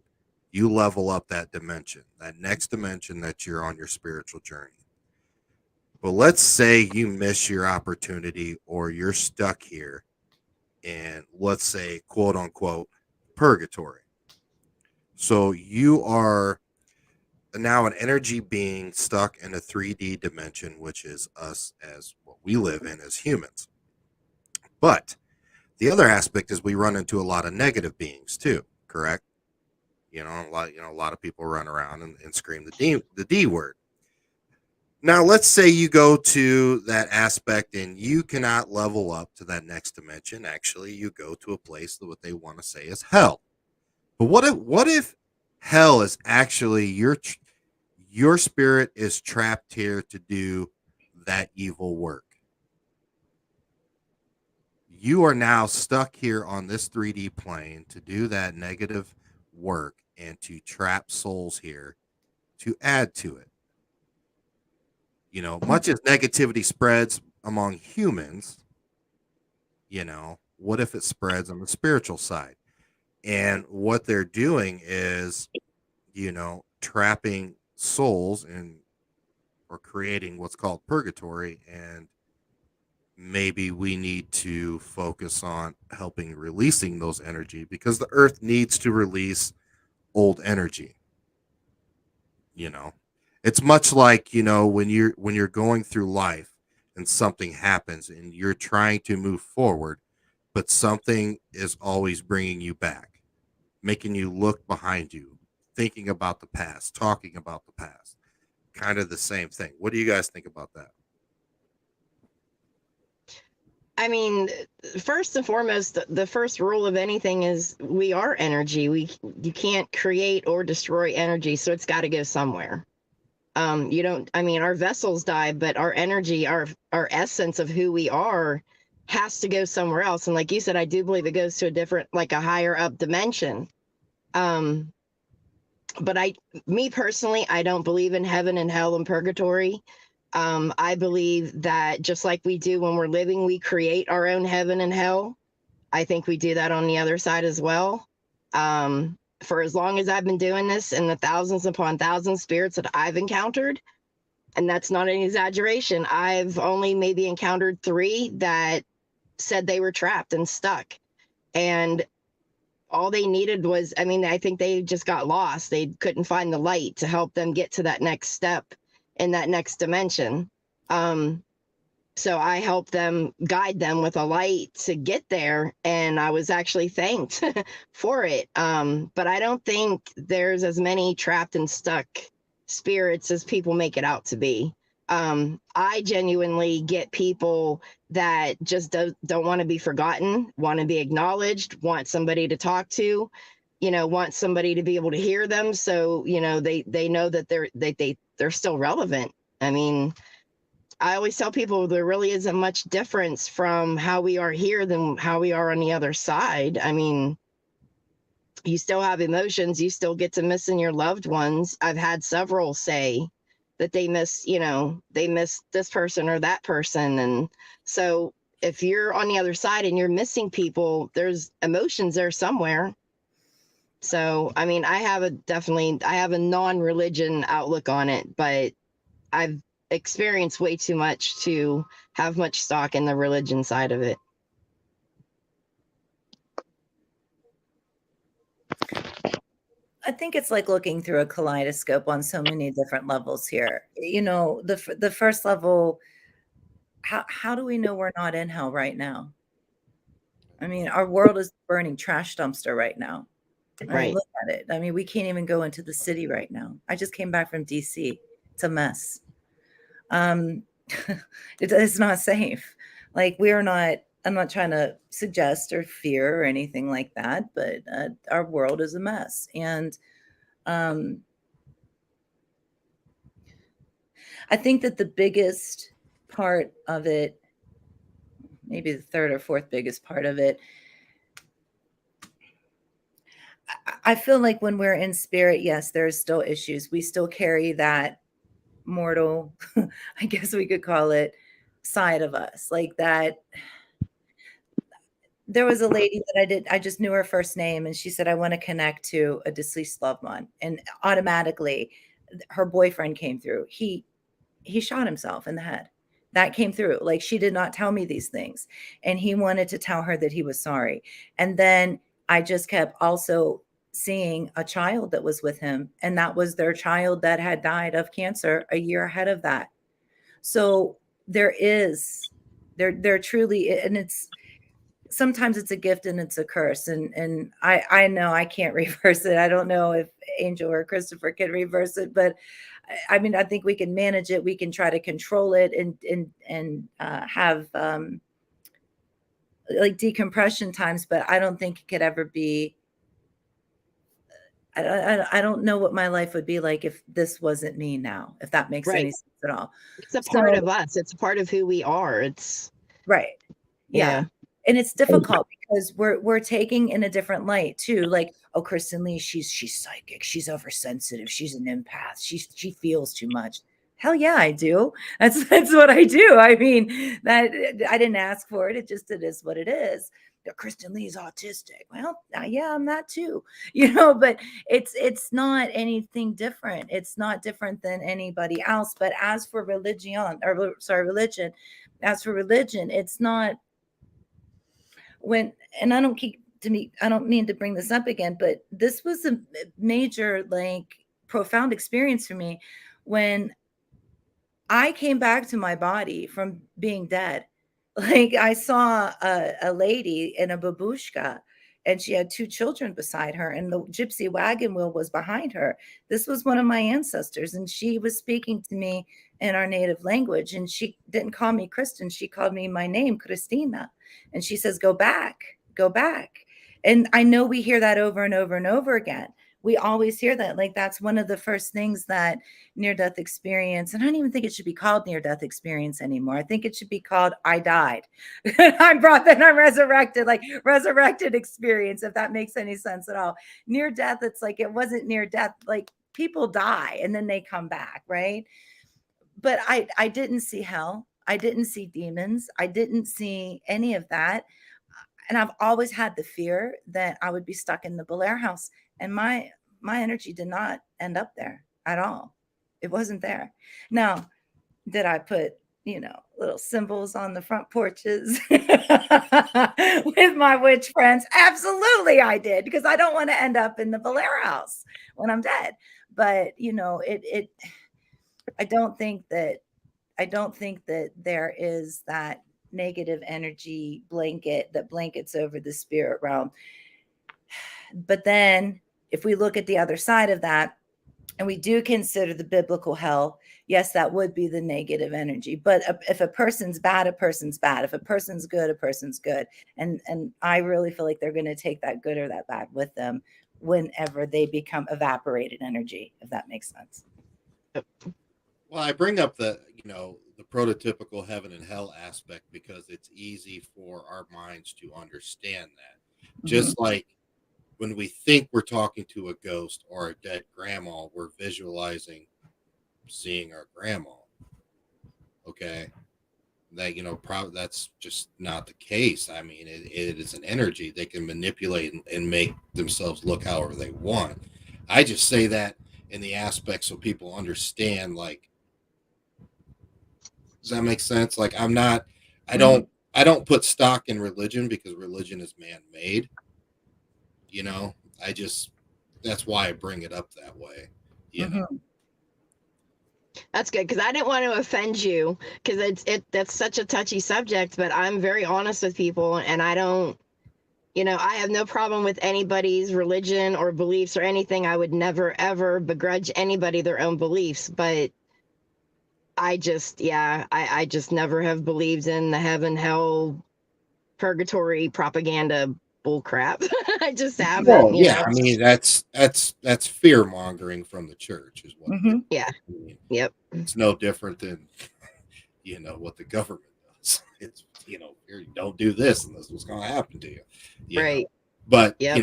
[SPEAKER 9] you level up that dimension, that next dimension that you're on your spiritual journey. But let's say you miss your opportunity or you're stuck here in, let's say, quote unquote, purgatory. So you are now an energy being stuck in a 3D dimension, which is us as what we live in as humans. But the other aspect is we run into a lot of negative beings too, correct? A lot of people run around and scream the D word. Now, let's say you go to that aspect and you cannot level up to that next dimension. Actually, you go to a place that what they want to say is hell. But what if hell is actually your spirit is trapped here to do that evil work? You are now stuck here on this 3D plane to do that negative work and to trap souls here to add to it. Much as negativity spreads among humans, what if it spreads on the spiritual side? And what they're doing is, trapping souls or creating what's called purgatory. And maybe we need to focus on helping releasing those energy, because the earth needs to release old energy. It's much like, when you're going through life and something happens and you're trying to move forward, but something is always bringing you back, making you look behind you, thinking about the past, talking about the past. Kind of the same thing. What do you guys think about that?
[SPEAKER 5] I mean, first and foremost, the first rule of anything is we are energy. You can't create or destroy energy, so it's got to go somewhere. Our vessels die, but our energy, our essence of who we are has to go somewhere else. And like you said, I do believe it goes to a different, like a higher up dimension. But me personally, I don't believe in heaven and hell and purgatory. I believe that just like we do when we're living, we create our own heaven and hell. I think we do that on the other side as well. For as long as I've been doing this, and the thousands upon thousands spirits that I've encountered, and that's not an exaggeration, I've only maybe encountered 3 that said they were trapped and stuck. And all they needed was, I think they just got lost. They couldn't find the light to help them get to that next step in that next dimension. So I helped them, guide them with a light to get there, and I was actually thanked for it. But I don't think there's as many trapped and stuck spirits as people make it out to be. I genuinely get people that just don't want to be forgotten, want to be acknowledged, want somebody to talk to, want somebody to be able to hear them. So, they know that they're still relevant. I always tell people there really isn't much difference from how we are here than how we are on the other side. You still have emotions. You still get to missing your loved ones. I've had several say that they miss this person or that person. And so if you're on the other side and you're missing people, there's emotions there somewhere. So, I have a non-religion outlook on it, but I've experienced way too much to have much stock in the religion side of it.
[SPEAKER 7] I think it's like looking through a kaleidoscope on so many different levels here. The first level, how do we know we're not in hell right now? Our world is burning trash dumpster right now.
[SPEAKER 5] Right.
[SPEAKER 7] Look at it. We can't even go into the city right now. I just came back from DC. It's a mess. It's not safe. I'm not trying to suggest or fear or anything like that, but our world is a mess. And I think that the biggest part of it, maybe the third or fourth biggest part of it, I feel like when we're in spirit, yes, there's still issues. We still carry that mortal, I guess we could call it, side of us. Like that. There was a lady that I just knew her first name, and she said, I want to connect to a deceased loved one. And automatically her boyfriend came through. He shot himself in the head. That came through. Like, she did not tell me these things. And he wanted to tell her that he was sorry. And then I just kept also seeing a child that was with him. And that was their child that had died of cancer a year ahead of that. So there truly, and sometimes it's a gift and it's a curse. And I know I can't reverse it. I don't know if Angel or Christopher can reverse it, but I think we can manage it. We can try to control it and have like decompression times, but I don't think it could ever be. I don't know what my life would be like if this wasn't me now, if that makes any sense at all.
[SPEAKER 5] It's a part of us. It's a part of who we are. It's
[SPEAKER 7] right. Yeah. And it's difficult because we're taking in a different light too. Like, oh, Kristin Lee, she's psychic. She's oversensitive. She's an empath. She feels too much. Hell yeah, I do. That's what I do. That I didn't ask for it. It is what it is. Kristin Lee's autistic. Well, yeah, I'm that too, you know, but it's not anything different. It's not different than anybody else. But as for religion, as for religion, it's not when, and I don't mean to bring this up again, but this was a major, like, profound experience for me when I came back to my body from being dead. Like, I saw a lady in a babushka, and she had 2 children beside her, and the gypsy wagon wheel was behind her. This was one of my ancestors, and she was speaking to me in our native language. And she didn't call me Kristin. She called me my name, Kristina. And she says, go back, go back. And I know we hear that over and over and over again. We always hear that. Like, that's one of the first things that near-death experience, and I don't even think it should be called near-death experience anymore. I think it should be called I died. I'm brought, then I'm resurrected, like resurrected experience, if that makes any sense at all. Near-death, it's like, it wasn't near-death. Like, people die and then they come back, right? But I didn't see hell. I didn't see demons. I didn't see any of that. And I've always had the fear that I would be stuck in the Belair house. And my energy did not end up there at all. It wasn't there. Now, did I put, little symbols on the front porches with my witch friends? Absolutely I did, because I don't want to end up in the Belair house when I'm dead. But, I don't think that there is that negative energy blanket that blankets over the spirit realm. But then if we look at the other side of that, and we do consider the biblical hell, yes, that would be the negative energy. But if a person's bad, a person's bad. If a person's good, a person's good. And I really feel like they're going to take that good or that bad with them whenever they become evaporated energy, if that makes sense.
[SPEAKER 9] Well, I bring up the prototypical heaven and hell aspect because it's easy for our minds to understand that. Mm-hmm. Just like when we think we're talking to a ghost or a dead grandma, we're visualizing seeing our grandma. Okay. That, that's just not the case. I mean, it is an energy. They can manipulate and make themselves look however they want. I just say that in the aspect so people understand, like, does that make sense? Like, I don't put stock in religion because religion is man-made. That's why I bring it up that way.
[SPEAKER 5] That's good, because I didn't want to offend you, because that's such a touchy subject, but I'm very honest with people, and I don't, I have no problem with anybody's religion or beliefs or anything. I would never, ever begrudge anybody their own beliefs, but I just never have believed in the heaven, hell, purgatory propaganda bull crap. I just haven't.
[SPEAKER 9] Well, yeah, I mean, that's fear mongering from the church is what.
[SPEAKER 5] Mm-hmm. Yeah.
[SPEAKER 9] I mean,
[SPEAKER 5] yep.
[SPEAKER 9] It's no different than what the government does. It's don't do this and this is what's going to happen to you.
[SPEAKER 5] Right.
[SPEAKER 9] Know? But
[SPEAKER 5] yep.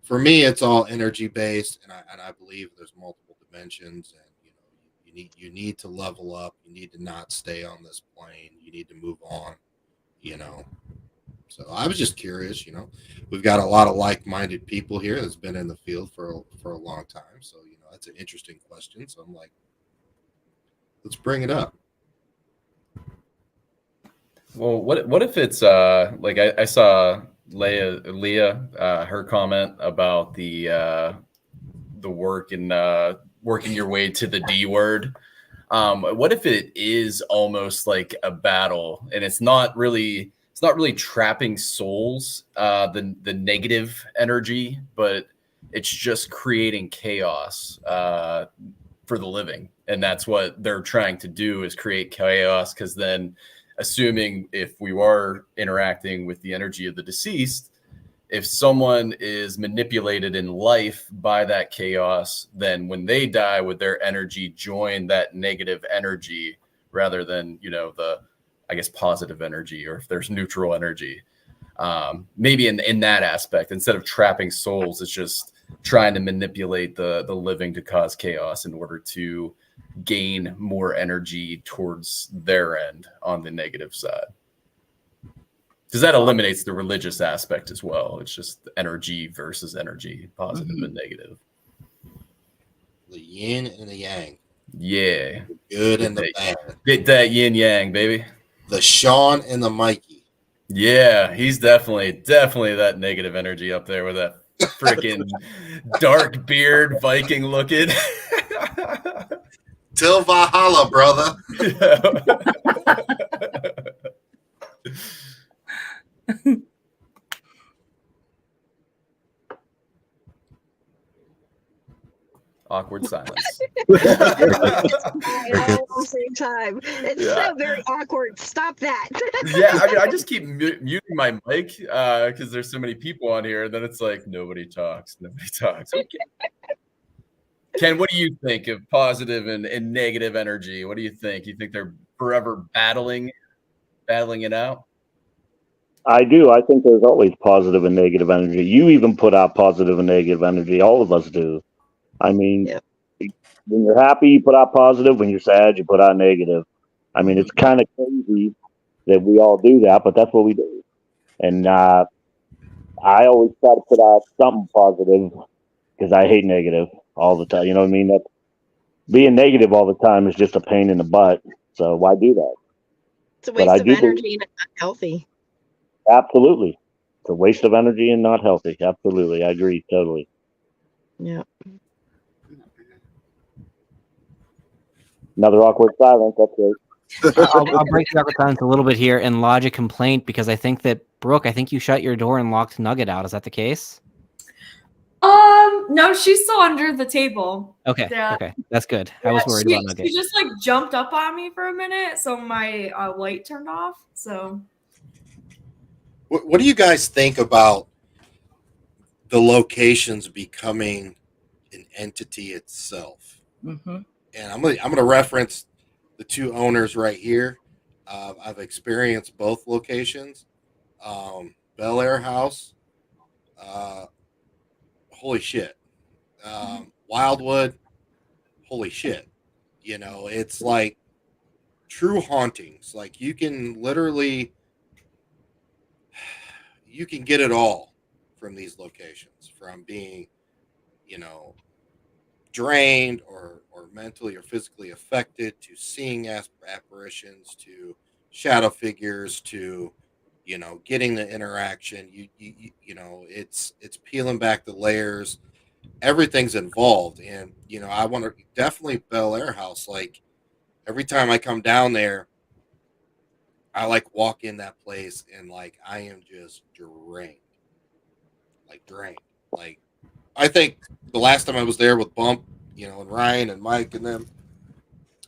[SPEAKER 9] For me, it's all energy based, and I believe there's multiple dimensions, and you need to level up. You need to not stay on this plane. You need to move on. So I was just curious. We've got a lot of like-minded people here that's been in the field for a long time. So that's an interesting question. So I'm like, let's bring it up.
[SPEAKER 12] Well, what if it's like I saw Leah her comment about the work and working your way to the D word. What if it is almost like a battle, and it's not really trapping souls, the negative energy, but it's just creating chaos for the living, and that's what they're trying to do, is create chaos. Because then, assuming if we are interacting with the energy of the deceased, if someone is manipulated in life by that chaos, then when they die, would their energy join that negative energy rather than, the, I guess, positive energy, or if there's neutral energy? Maybe in that aspect, instead of trapping souls, it's just trying to manipulate the living to cause chaos in order to gain more energy towards their end on the negative side. Because that eliminates the religious aspect as well. It's just energy versus energy, positive and negative.
[SPEAKER 9] The yin and the yang.
[SPEAKER 12] Yeah.
[SPEAKER 9] The good and the bad.
[SPEAKER 12] Get that yin yang, baby.
[SPEAKER 9] The Sean and the Mikey.
[SPEAKER 12] Yeah, he's definitely that negative energy up there with that freaking dark beard, Viking looking.
[SPEAKER 9] Till Valhalla, brother.
[SPEAKER 12] Awkward silence.
[SPEAKER 5] All at the same time. It's so very awkward. Stop that.
[SPEAKER 12] Yeah, I mean, I just keep muting my mic because there's so many people on here. And then it's like nobody talks. Okay. Ken, what do you think of positive and negative energy? What do you think? You think they're forever battling it out?
[SPEAKER 11] I do. I think there's always positive and negative energy. You even put out positive and negative energy. All of us do. I mean, when you're happy, you put out positive. When you're sad, you put out negative. I mean, it's kind of crazy that we all do that, but that's what we do. And I always try to put out something positive because I hate negative all the time. You know what I mean? That being negative all the time is just a pain in the butt. So why do that?
[SPEAKER 5] It's a waste of energy and it's not healthy.
[SPEAKER 11] Absolutely. It's a waste of energy and not healthy. Absolutely. I agree totally.
[SPEAKER 5] Yeah.
[SPEAKER 11] Another awkward silence. That's great.
[SPEAKER 3] I'll break the awkward silence a little bit here and lodge a complaint because I think that, Brooke, I think you shut your door and locked Nugget out. Is that the case?
[SPEAKER 6] No, she's still under the table.
[SPEAKER 3] Okay.
[SPEAKER 6] Yeah.
[SPEAKER 3] Okay. That's good. I was worried about Nugget.
[SPEAKER 6] She just like jumped up on me for a minute, so my light turned off. So
[SPEAKER 9] What do you guys think about the locations becoming an entity itself?
[SPEAKER 7] Mm-hmm.
[SPEAKER 9] And I'm gonna reference the two owners right here. I've experienced both locations. Bel Air House, holy shit. Wildwood, holy shit. You know, it's like true hauntings. Like you can literally, you can get it all from these locations, from being, you know, drained or mentally or physically affected, to seeing apparitions, to shadow figures, to, you know, getting the interaction. You know, it's peeling back the layers. Everything's involved. And, you know, I want to definitely Bel Air House. Like every time I come down there, I like walk in that place and like I am just drained. Like I think the last time I was there with Bump, you know, and Ryan and Mike and them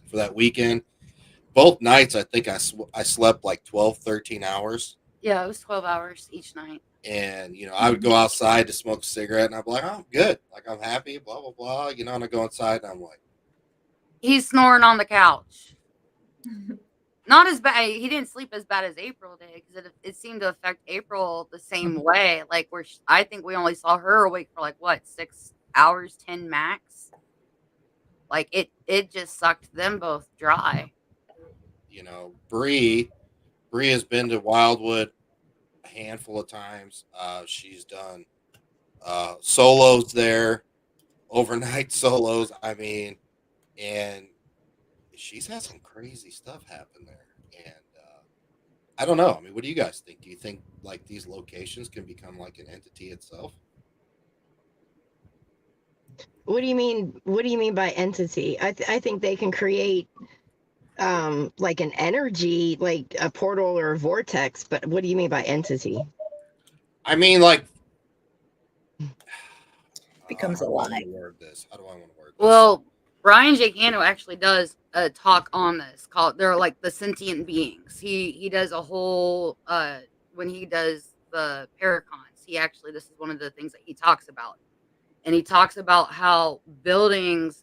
[SPEAKER 9] for that weekend, both nights I think I slept like 12, 13 hours.
[SPEAKER 8] Yeah, it was 12 hours each night.
[SPEAKER 9] And, you know, I would go outside to smoke a cigarette and I'd be like, oh, I'm good. Like, I'm happy, blah, blah, blah. You know, and I go inside and I'm like,
[SPEAKER 8] He's snoring on the couch. Not as bad. He didn't sleep as bad as April did because it seemed to affect April the same way. Like, I think we only saw her awake for like, what, 6 hours, 10 max? Like, it just sucked them both dry.
[SPEAKER 9] You know, Brie has been to Wildwood a handful of times. She's done solos there, overnight solos. I mean, and she's had some crazy stuff happen there. And I don't know. I mean, what do you guys think? Do you think like these locations can become like an entity itself?
[SPEAKER 5] What do you mean? What do you mean by entity? I think they can create like an energy, like a portal or a vortex. But what do you mean by entity?
[SPEAKER 9] I mean, like,
[SPEAKER 7] becomes alive.
[SPEAKER 9] How do I want to word this?
[SPEAKER 8] Well, Brian J. Cano actually does a talk on this called they're like the sentient beings. He does a whole when he does the Paracons, this is one of the things that he talks about. And he talks about how buildings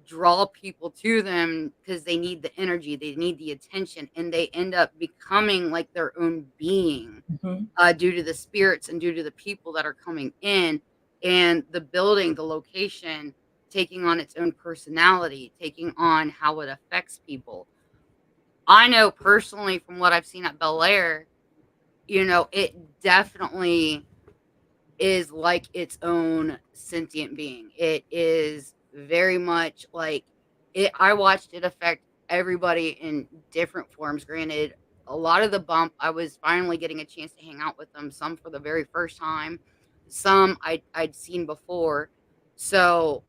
[SPEAKER 8] draw people to them because they need the energy, they need the attention, and they end up becoming like their own being due to the spirits and due to the people that are coming in, and the building, the location taking on its own personality, taking on how it affects people. I know personally from what I've seen at Bel Air, it definitely is like its own sentient being. It is very much like it. I watched it affect everybody in different forms. Granted, a lot of the bump, I was finally getting a chance to hang out with them, some for the very first time, some I'd seen before. So,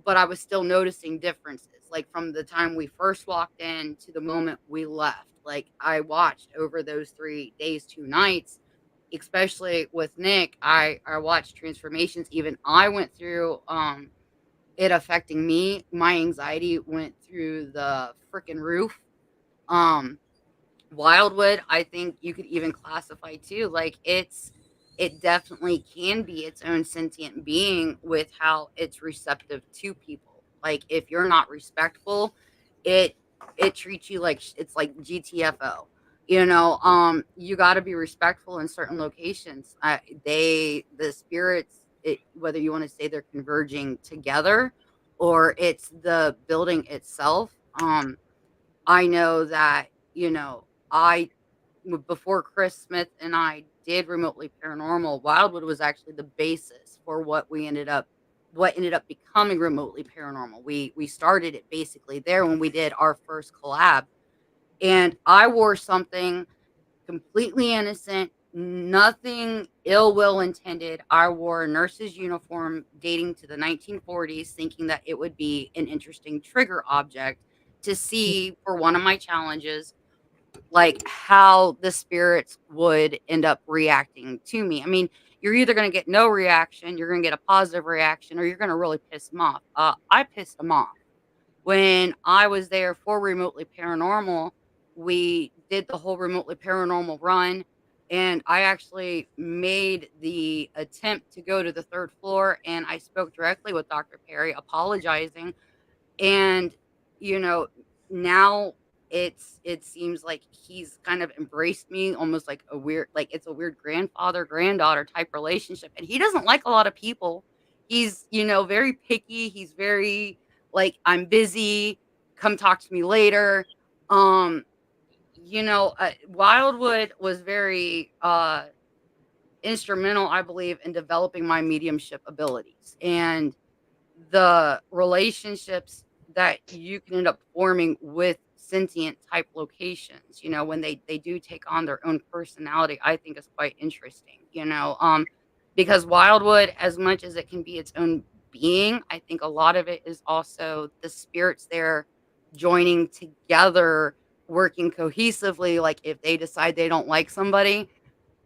[SPEAKER 8] but I was still noticing differences, like from the time we first walked in to the moment we left. Like I watched over those 3 days, 2 nights, especially with Nick, I watched transformations. Even I went through it affecting me. My anxiety went through the freaking roof. Um Wildwood, I think you could even classify too. Like it definitely can be its own sentient being with how it's receptive to people. Like if you're not respectful, it treats you like it's like GTFO. You got to be respectful in certain locations. The spirits, whether you want to say they're converging together or it's the building itself. I know that, I before Chris Smith and I did remotely paranormal, Wildwood was actually the basis for what ended up becoming remotely paranormal. We started it basically there when we did our first collab. And I wore something completely innocent, nothing ill will intended. I wore a nurse's uniform dating to the 1940s, thinking that it would be an interesting trigger object to see for one of my challenges, like how the spirits would end up reacting to me. I mean, you're either going to get no reaction, you're going to get a positive reaction, or you're going to really piss them off. I pissed them off. When I was there for Remotely Paranormal, we did the whole Remotely Paranormal run, and I actually made the attempt to go to the 3rd floor, and I spoke directly with Dr. Perry, apologizing. And, now it seems like he's kind of embraced me almost like it's a weird grandfather granddaughter type relationship, and he doesn't like a lot of people. He's very picky. He's very like, I'm busy, come talk to me later. Wildwood was very instrumental, I believe, in developing my mediumship abilities and the relationships that you can end up forming with sentient type locations, when they do take on their own personality. I think is quite interesting, because Wildwood, as much as it can be its own being, I think a lot of it is also the spirits there joining together, working cohesively. Like if they decide they don't like somebody,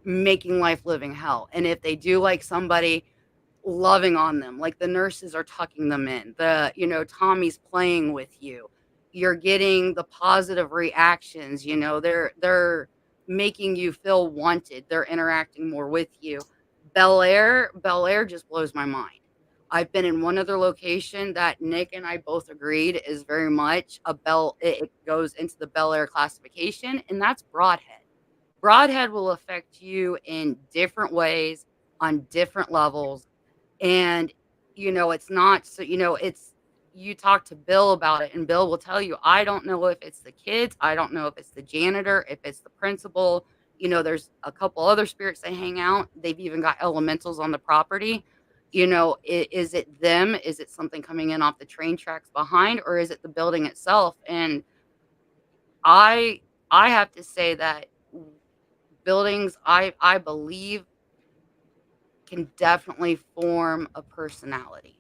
[SPEAKER 8] making life living hell. And if they do like somebody, loving on them, like the nurses are tucking them in, Tommy's playing with you, you're getting the positive reactions, they're making you feel wanted, they're interacting more with you. Bel Air just blows my mind. I've been in one other location that Nick and I both agreed is very much it goes into the Bel Air classification, and that's Broadhead. Broadhead will affect you in different ways on different levels. And, it's not so, you talk to Bill about it, and Bill will tell you, I don't know if it's the kids. I don't know if it's the janitor, if it's the principal. There's a couple other spirits that hang out. They've even got elementals on the property. Is it them? Is it something coming in off the train tracks behind, or is it the building itself? And I have to say that buildings, I believe, can definitely form a personality,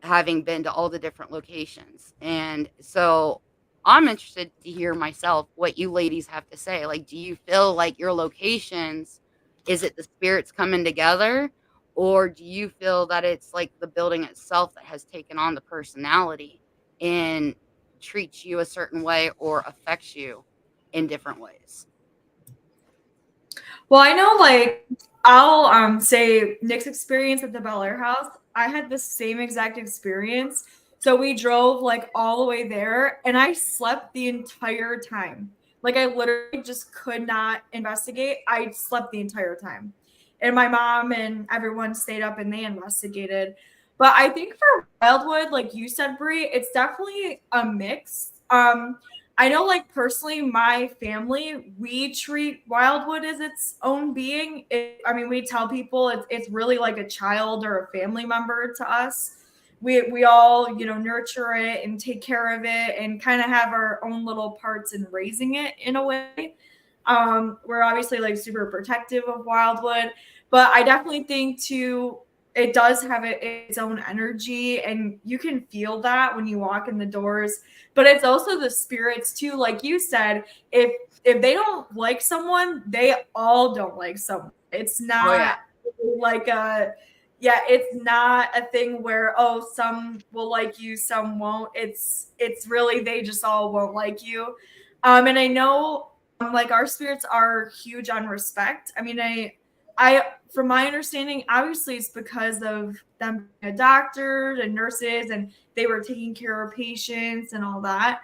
[SPEAKER 8] having been to all the different locations. And so I'm interested to hear myself what you ladies have to say. Like, do you feel like your locations, is it the spirits coming together, or do you feel that it's like the building itself that has taken on the personality and treats you a certain way or affects you in different ways?
[SPEAKER 6] Well, I know, like, I'll say Nick's experience at the Bel Air house, I had the same exact experience. So we drove like all the way there, and I slept the entire time. Like I literally just could not investigate. I slept the entire time. And my mom and everyone stayed up and they investigated. But I think for Wildwood, like you said, Brie, it's definitely a mix. I know, like, personally, my family, we treat Wildwood as its own being. I mean, we tell people it's really like a child or a family member to us. We all, you know, nurture it and take care of it and kind of have our own little parts in raising it in a way. We're obviously like super protective of Wildwood, but I definitely think too, it does have its own energy, and you can feel that when you walk in the doors. But it's also the spirits too, like you said. If they don't like someone, they all don't like someone. It's not like it's not a thing where, oh, some will like you, some won't. It's really, they just all won't like you. And I know, like, our spirits are huge on respect. I mean, I from my understanding, obviously it's because of them being doctors and nurses, and they were taking care of patients and all that.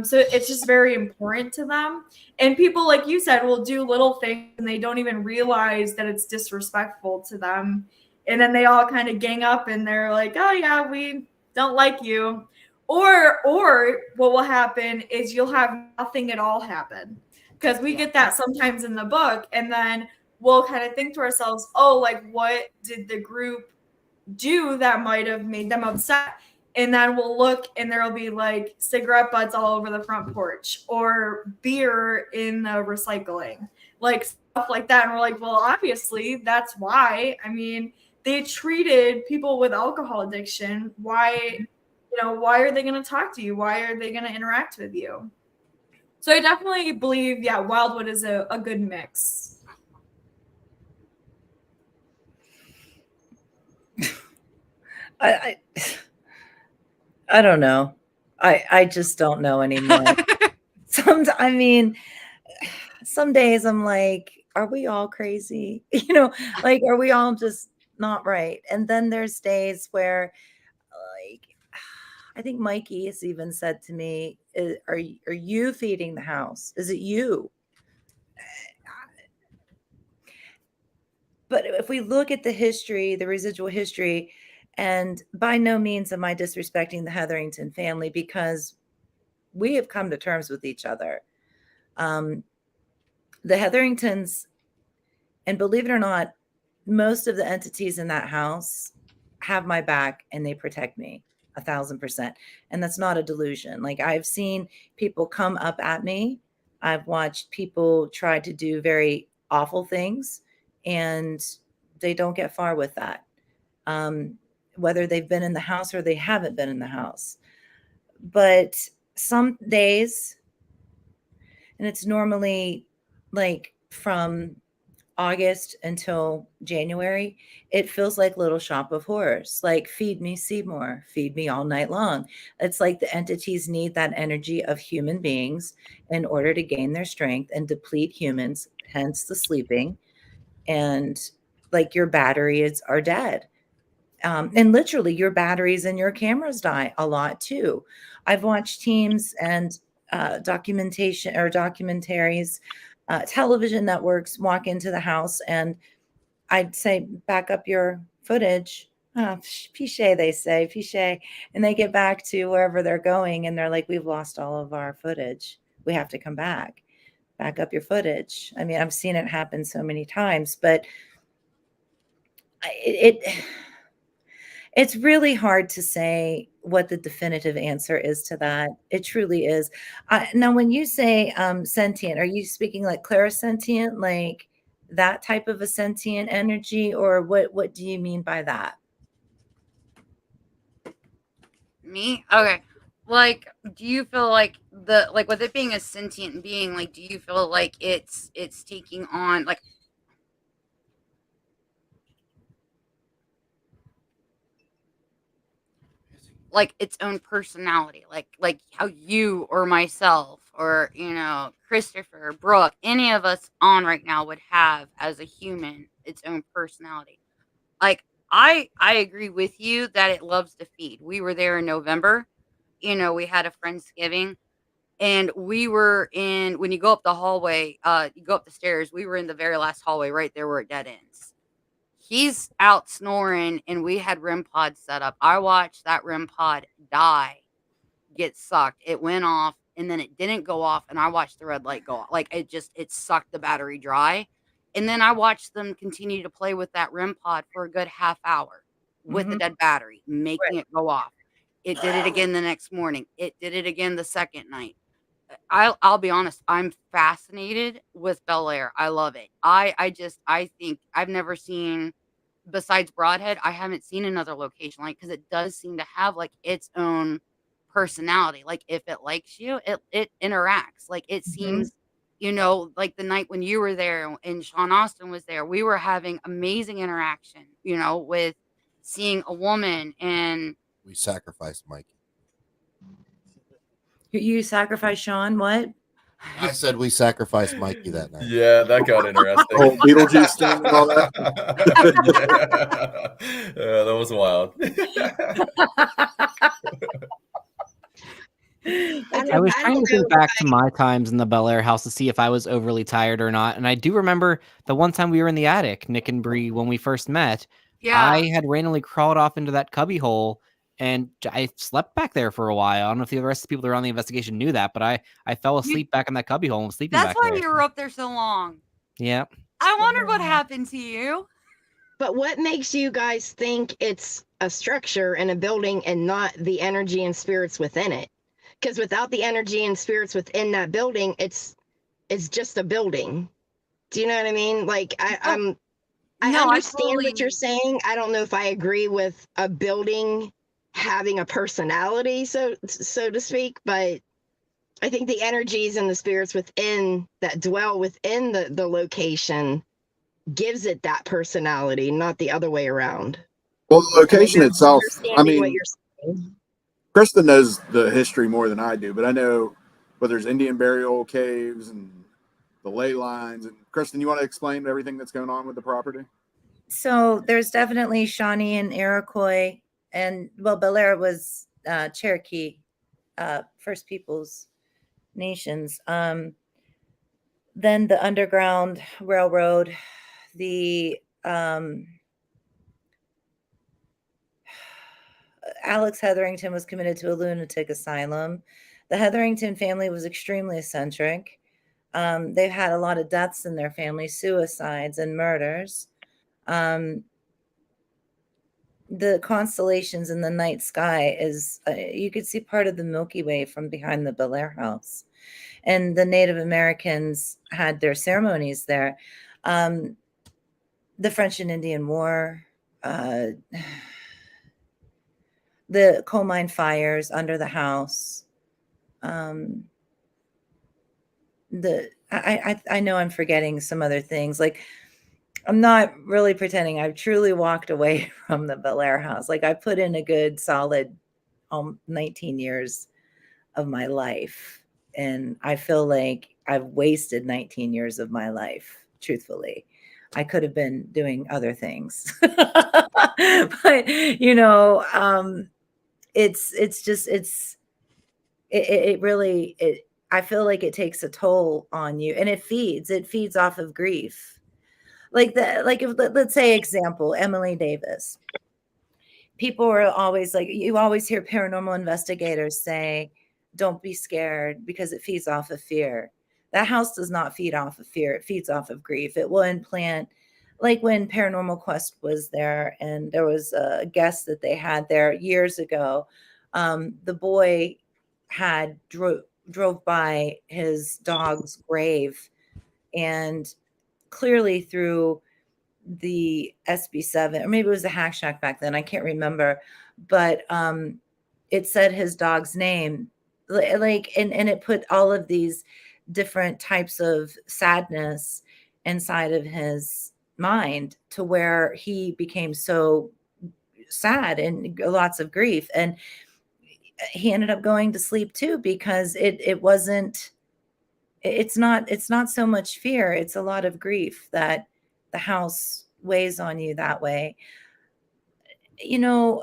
[SPEAKER 6] So it's just very important to them. And people, like you said, will do little things and they don't even realize that it's disrespectful to them. And then they all kind of gang up and they're like, oh yeah, we don't like you. Or what will happen is you'll have nothing at all happen. Because we get that sometimes in the book, and then we'll kind of think to ourselves, oh, like, what did the group do that might have made them upset? And then we'll look and there'll be like cigarette butts all over the front porch or beer in the recycling, like stuff like that. And we're like, well, obviously that's why. I mean, they treated people with alcohol addiction. Why, you know, why are they going to talk to you? Why are they going to interact with you? So I definitely believe, yeah, Wildwood is a good mix.
[SPEAKER 7] I don't know. I just don't know anymore. I mean, some days I'm like, are we all crazy? You know, like, are we all just not right? And then there's days where, like, I think Mikey has even said to me, are you feeding the house? Is it you? But if we look at the history, the residual history, and by no means am I disrespecting the Hetherington family, because we have come to terms with each other. The Hetheringtons, and believe it or not, most of the entities in that house have my back and they protect me 1,000%. And that's not a delusion. Like, I've seen people come up at me. I've watched people try to do very awful things, and they don't get far with that. Whether they've been in the house or they haven't been in the house. But some days, and it's normally like from August until January, it feels like Little Shop of Horrors. Like, feed me Seymour, feed me all night long. It's like the entities need that energy of human beings in order to gain their strength and deplete humans, hence the sleeping. And like, your batteries are dead. And literally your batteries and your cameras die a lot too. I've watched teams and documentation or documentaries, television networks walk into the house, and I'd say, back up your footage. Pichet, they say, pichet. And they get back to wherever they're going, and they're like, we've lost all of our footage. We have to come back. Back up your footage. I mean, I've seen it happen so many times, but it's really hard to say what the definitive answer is to that. It truly is. Now, when you say sentient, are you speaking like clairsentient, like that type of a sentient energy, or what do you mean by that?
[SPEAKER 8] Me? Okay. Like, do you feel like with it being a sentient being, like, do you feel like it's taking on like its own personality, like how you or myself or, you know, Christopher, Brooke, any of us on right now would have as a human its own personality. Like, I agree with you that it loves to feed. We were there in November. You know, we had a Friendsgiving, and we were in, when you go up the hallway, you go up the stairs, we were in the very last hallway right there where it dead ends. He's out snoring, and we had REM pods set up. I watched that REM pod die, get sucked. It went off. and then it didn't go off, and I watched the red light go off. Like it sucked the battery dry. And then I watched them continue to play with that REM pod for a good half hour with the dead battery, making it go off. It did it again the next morning. It did it again the second night. I'll be honest, I'm fascinated with Bel Air. I love it. I think I've never seen, besides Broadhead, I haven't seen another location like, because it does seem to have like its own personality. Like if it likes you, it interacts. Like it seems, you know, like the night when you were there and Sean Austin was there, we were having amazing interaction, you know, with seeing a woman. And
[SPEAKER 9] we sacrificed Mikey.
[SPEAKER 7] You sacrificed Sean? What?
[SPEAKER 9] I said we sacrificed Mikey that night.
[SPEAKER 12] Yeah, that got interesting.
[SPEAKER 2] Oh, Beetlejuice thing and all that.
[SPEAKER 12] Yeah, that was wild.
[SPEAKER 3] I was trying to think back to my times in the Bel Air house to see if I was overly tired or not. And I do remember the one time we were in the attic, Nick and Brie, when we first met.
[SPEAKER 8] Yeah.
[SPEAKER 3] I had randomly crawled off into that cubby hole and I slept back there for a while. I don't know if the rest of the people that were on the investigation knew that, but I fell asleep back in that cubby hole and was sleeping
[SPEAKER 8] that's
[SPEAKER 3] back
[SPEAKER 8] why
[SPEAKER 3] there.
[SPEAKER 8] you were up there so long.
[SPEAKER 3] Yeah.
[SPEAKER 8] I wondered what happened to you.
[SPEAKER 5] But what makes you guys think it's a structure in a building and not the energy and spirits within it? Because without the energy and spirits within that building, it's just a building. Do you know what I mean? Like I understand what you're saying. I don't know if I agree with a building having a personality, so to speak, but I think the energies and the spirits within that dwell within the location gives it that personality, not the other way around.
[SPEAKER 2] Well, the location itself, I mean,
[SPEAKER 5] what you're saying.
[SPEAKER 2] Kristin knows the history more than I do, but I know whether there's Indian burial caves and the ley lines. And Kristin, you want to explain everything that's going on with the property?
[SPEAKER 7] So there's definitely Shawnee and Iroquois, and well, Bel Air was Cherokee, First Peoples nations. Then the Underground Railroad, the Alex Hetherington was committed to a lunatic asylum. The Hetherington family was extremely eccentric. They've had a lot of deaths in their family, suicides and murders. The constellations in the night sky is, you could see part of the Milky Way from behind the Bel Air house. And the Native Americans had their ceremonies there. The French and Indian War, the coal mine fires under the house. I know I'm forgetting some other things. Like, I'm not really pretending. I've truly walked away from the Bel Air house. Like, I put in a good solid 19 years of my life. And I feel like I've wasted 19 years of my life, truthfully. I could have been doing other things. But, you know, it really, I feel like it takes a toll on you, and it feeds off of grief. Let's say example, Emily Davis. People are always like, you always hear paranormal investigators say, don't be scared because it feeds off of fear. That house does not feed off of fear. It feeds off of grief. It will implant, like when Paranormal Quest was there and there was a guest that they had there years ago. The boy had drove by his dog's grave, and clearly through the SB7, or maybe it was a Hack Shack back then, I can't remember, but it said his dog's name, and it put all of these different types of sadness inside of his mind to where he became so sad and lots of grief. And he ended up going to sleep too, because it's not so much fear. It's a lot of grief that the house weighs on you that way. You know,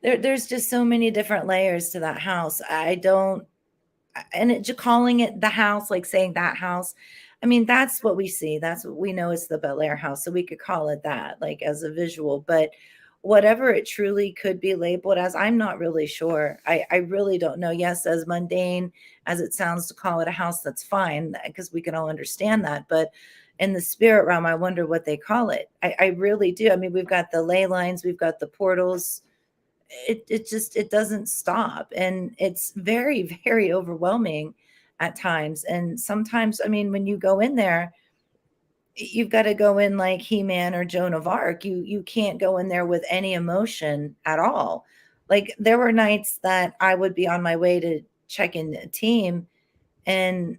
[SPEAKER 7] there's just so many different layers to that house. Calling it the house, like saying that house, I mean, that's what we see. That's what we know is the Bel Air house. So we could call it that, like as a visual. But whatever it truly could be labeled as, I'm not really sure. I really don't know. Yes, as mundane as it sounds to call it a house, that's fine, because we can all understand that. But in the spirit realm, I wonder what they call it. I really do. I mean, we've got the ley lines, we've got the portals. It doesn't stop. And it's very, very overwhelming at times. And sometimes, I mean, when you go in there, you've got to go in like He-Man or Joan of Arc. You can't go in there with any emotion at all. Like, there were nights that I would be on my way to check in a team, and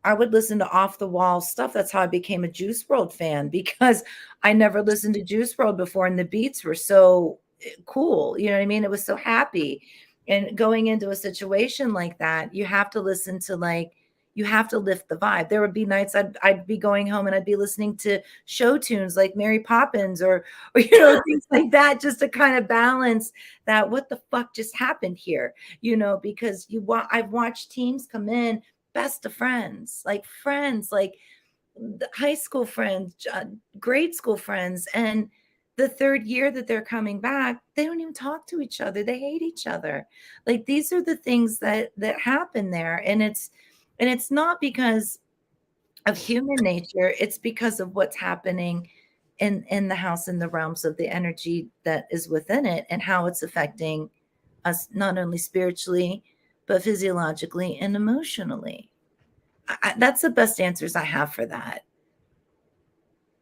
[SPEAKER 7] I would listen to off the wall stuff. That's how I became a Juice WRLD fan, because I never listened to Juice WRLD before, and the beats were so cool. You know what I mean? It was so happy. And going into a situation like that, you have to listen to, like, you have to lift the vibe. There would be nights I'd be going home and I'd be listening to show tunes like Mary Poppins or you know, things like that, just to kind of balance that. What the fuck just happened here? You know, because I've watched teams come in, best of friends, like high school friends, grade school friends, and the third year that they're coming back, they don't even talk to each other. They hate each other. Like, these are the things that happen there, and it's not because of human nature. It's because of what's happening in the house, in the realms of the energy that is within it, and how it's affecting us, not only spiritually, but physiologically and emotionally. That's the best answers I have for that.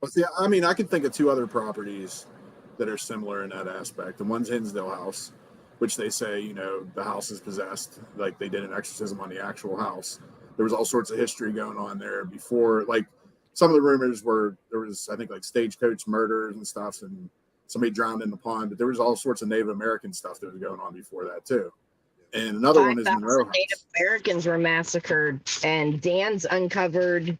[SPEAKER 2] Well, see, I mean, I can think of two other properties that are similar in that aspect. The one's Hinsdale House, which they say, you know, the house is possessed, like they did an exorcism on the actual house. There was all sorts of history going on there before. Like, some of the rumors were there was, I think, like stagecoach murders and stuff, and somebody drowned in the pond. But there was all sorts of Native American stuff that was going on before that too. And another one is Monroe House.
[SPEAKER 5] Native Americans were massacred, and Dan's uncovered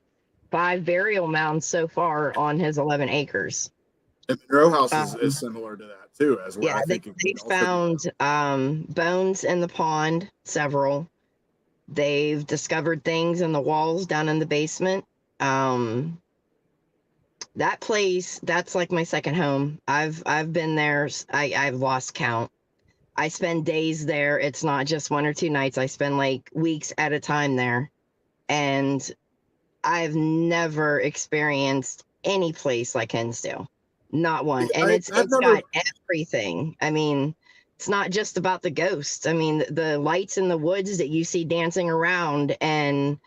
[SPEAKER 5] 5 burial mounds so far on his 11 acres.
[SPEAKER 2] And Monroe House is similar to that too, as well.
[SPEAKER 5] Yeah, they found bones in the pond, several. They've discovered things in the walls down in the basement. That place, that's like my second home. I've been there. I've lost count. I spend days there. It's not just 1 or 2 nights. I spend like weeks at a time there. And I've never experienced any place like Hinsdale. Not one. And it's got everything. I mean, it's not just about the ghosts. I mean, the lights in the woods that you see dancing around, and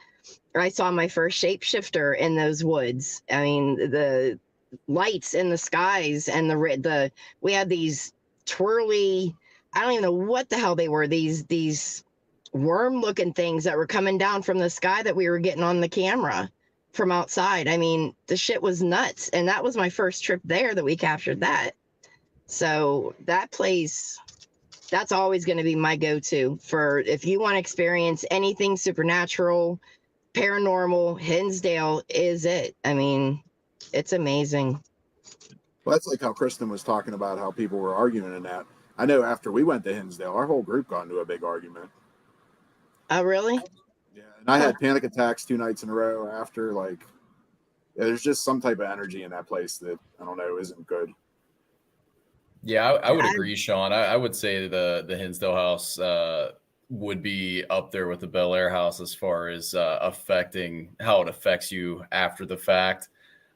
[SPEAKER 5] I saw my first shapeshifter in those woods. I mean, the lights in the skies, and we had these twirly, I don't even know what the hell they were, these worm looking things that were coming down from the sky that we were getting on the camera from outside. I mean, the shit was nuts. And that was my first trip there that we captured that. So that place, that's always going to be my go-to for if you want to experience anything supernatural, paranormal. Hinsdale is it. I mean, it's amazing.
[SPEAKER 2] Well, that's like how Kristin was talking about how people were arguing in that. I know after we went to Hinsdale, our whole group got into a big argument.
[SPEAKER 5] Oh, really?
[SPEAKER 2] Yeah, and I had panic attacks 2 nights in a row after. Like, yeah, there's just some type of energy in that place that, I don't know, isn't good.
[SPEAKER 12] Yeah, I would agree, Sean. I would say the Hinsdale House would be up there with the Bel Air House as far as affecting how it affects you after the fact.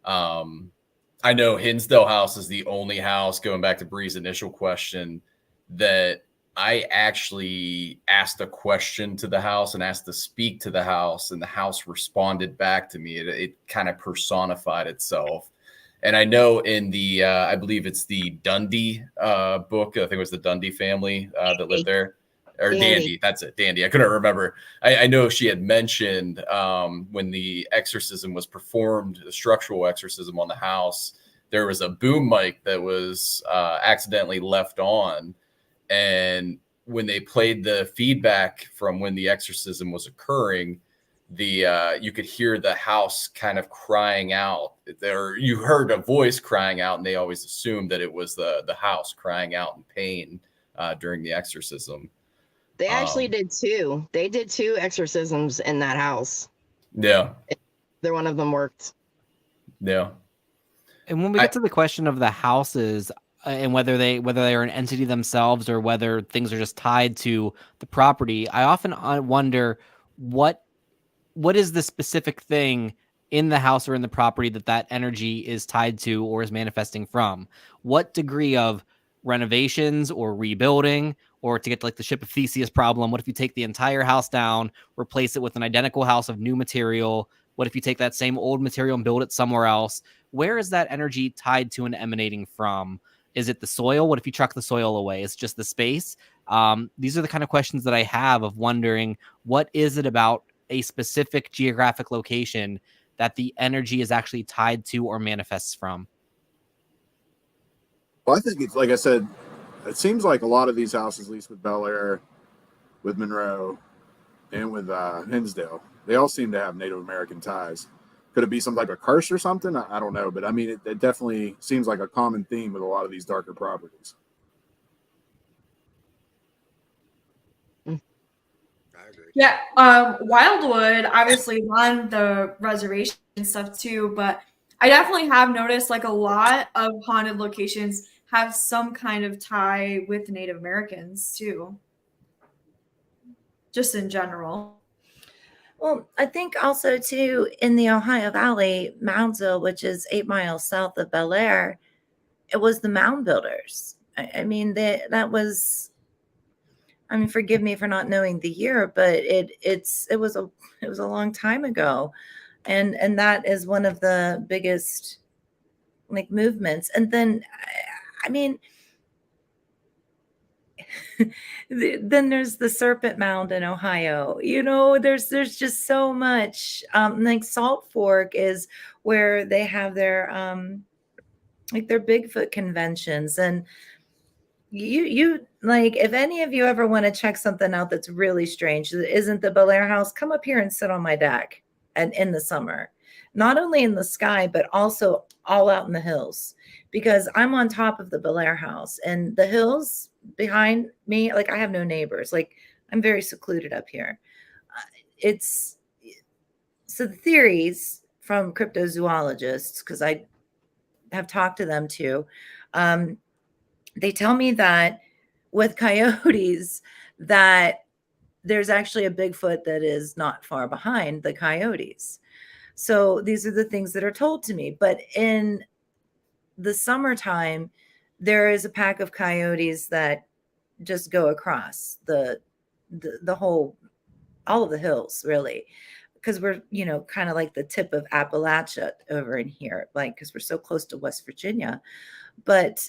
[SPEAKER 12] I know Hinsdale House is the only house, going back to Brie's initial question, that I actually asked a question to the house and asked to speak to the house, and the house responded back to me. It kind of personified itself. And I know in the, I believe it's the Dundee book, I think it was the Dundee family that lived there. Or Dandy, that's it, Dandy. I couldn't remember. I know she had mentioned when the exorcism was performed, the structural exorcism on the house, there was a boom mic that was accidentally left on. And when they played the feedback from when the exorcism was occurring, you could hear the house kind of crying out. You heard a voice crying out, and they always assumed that it was the house crying out in pain during the exorcism.
[SPEAKER 5] They actually did 2. They did 2 exorcisms in that house.
[SPEAKER 12] Yeah.
[SPEAKER 5] Either one of them worked.
[SPEAKER 12] Yeah.
[SPEAKER 3] And when we get to the question of the houses, and whether they are an entity themselves or whether things are just tied to the property, I often wonder what is the specific thing in the house or in the property that energy is tied to or is manifesting from. What degree of renovations or rebuilding, or to get to like the ship of Theseus problem, what if you take the entire house down, replace it with an identical house of new material? What if you take that same old material and build it somewhere else? Where is that energy tied to and emanating from? Is it the soil? What if you truck the soil away? Is it just the space? These are the kind of questions that I have of wondering, what is it about a specific geographic location that the energy is actually tied to or manifests from?
[SPEAKER 2] Well, I think it's like I said, it seems like a lot of these houses, at least with Bel Air, with Monroe, and with Hinsdale, they all seem to have Native American ties. Could it be some type of curse or something? I don't know, but I mean, it definitely seems like a common theme with a lot of these darker properties.
[SPEAKER 6] Yeah, Wildwood obviously on the reservation and stuff too, but I definitely have noticed like a lot of haunted locations have some kind of tie with Native Americans too, just in general.
[SPEAKER 7] Well, I think also too in the Ohio Valley, Moundsville, which is 8 miles south of Bel Air, it was the mound builders. I mean, that was. I mean, forgive me for not knowing the year, but it was a long time ago, and that is one of the biggest like movements. And then, I mean, then there's the Serpent Mound in Ohio. You know, there's just so much. Like Salt Fork is where they have their like their Bigfoot conventions. And you like, if any of you ever want to check something out that's really strange that isn't the Bel Air house, come up here and sit on my deck and in the summer, not only in the sky but also all out in the hills, because I'm on top of the Bel Air house and the hills behind me, like I have no neighbors. Like I'm very secluded up here. It's so the theories from cryptozoologists, because I have talked to them too, they tell me that with coyotes that there's actually a Bigfoot that is not far behind the coyotes. So these are the things that are told to me. But in the summertime, there is a pack of coyotes that just go across the whole, all of the hills, really, because we're, you know, kind of like the tip of Appalachia over in here, like, because we're so close to West Virginia. But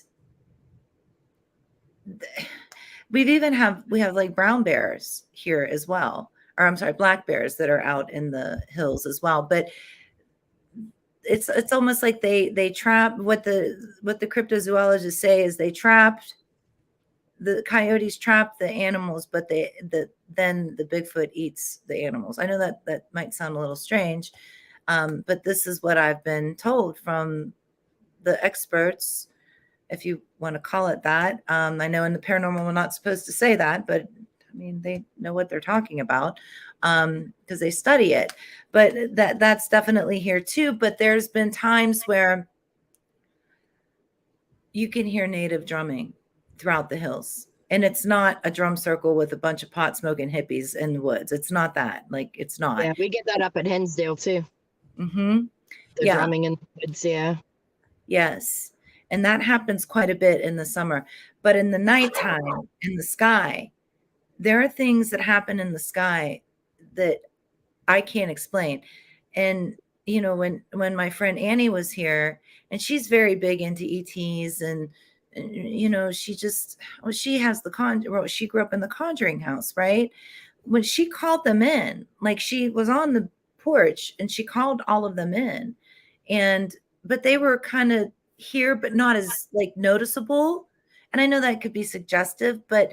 [SPEAKER 7] we have like brown bears here as well, or I'm sorry, black bears that are out in the hills as well. But it's almost like they trap, what the cryptozoologists say is they trapped the coyotes, trap the animals, but then the Bigfoot eats the animals. I know that might sound a little strange, but this is what I've been told from the experts, if you want to call it that. I know in the paranormal we're not supposed to say that, but I mean, they know what they're talking about because they study it. But that's definitely here too. But there's been times where you can hear native drumming throughout the hills. And it's not a drum circle with a bunch of pot smoking hippies in the woods. It's not that. Like, it's not.
[SPEAKER 5] Yeah, we get that up at Hinsdale too.
[SPEAKER 7] Mm-hmm.
[SPEAKER 5] The drumming in the woods, yeah.
[SPEAKER 7] Yes. And that happens quite a bit in the summer. But in the nighttime, in the sky, there are things that happen in the sky that I can't explain. And, you know, when my friend Annie was here, and she's very big into ETs, and you know, she has she grew up in the Conjuring house, right? When she called them in, like she was on the porch and she called all of them in, but they were kind of here, but not as like noticeable. And I know that could be suggestive, but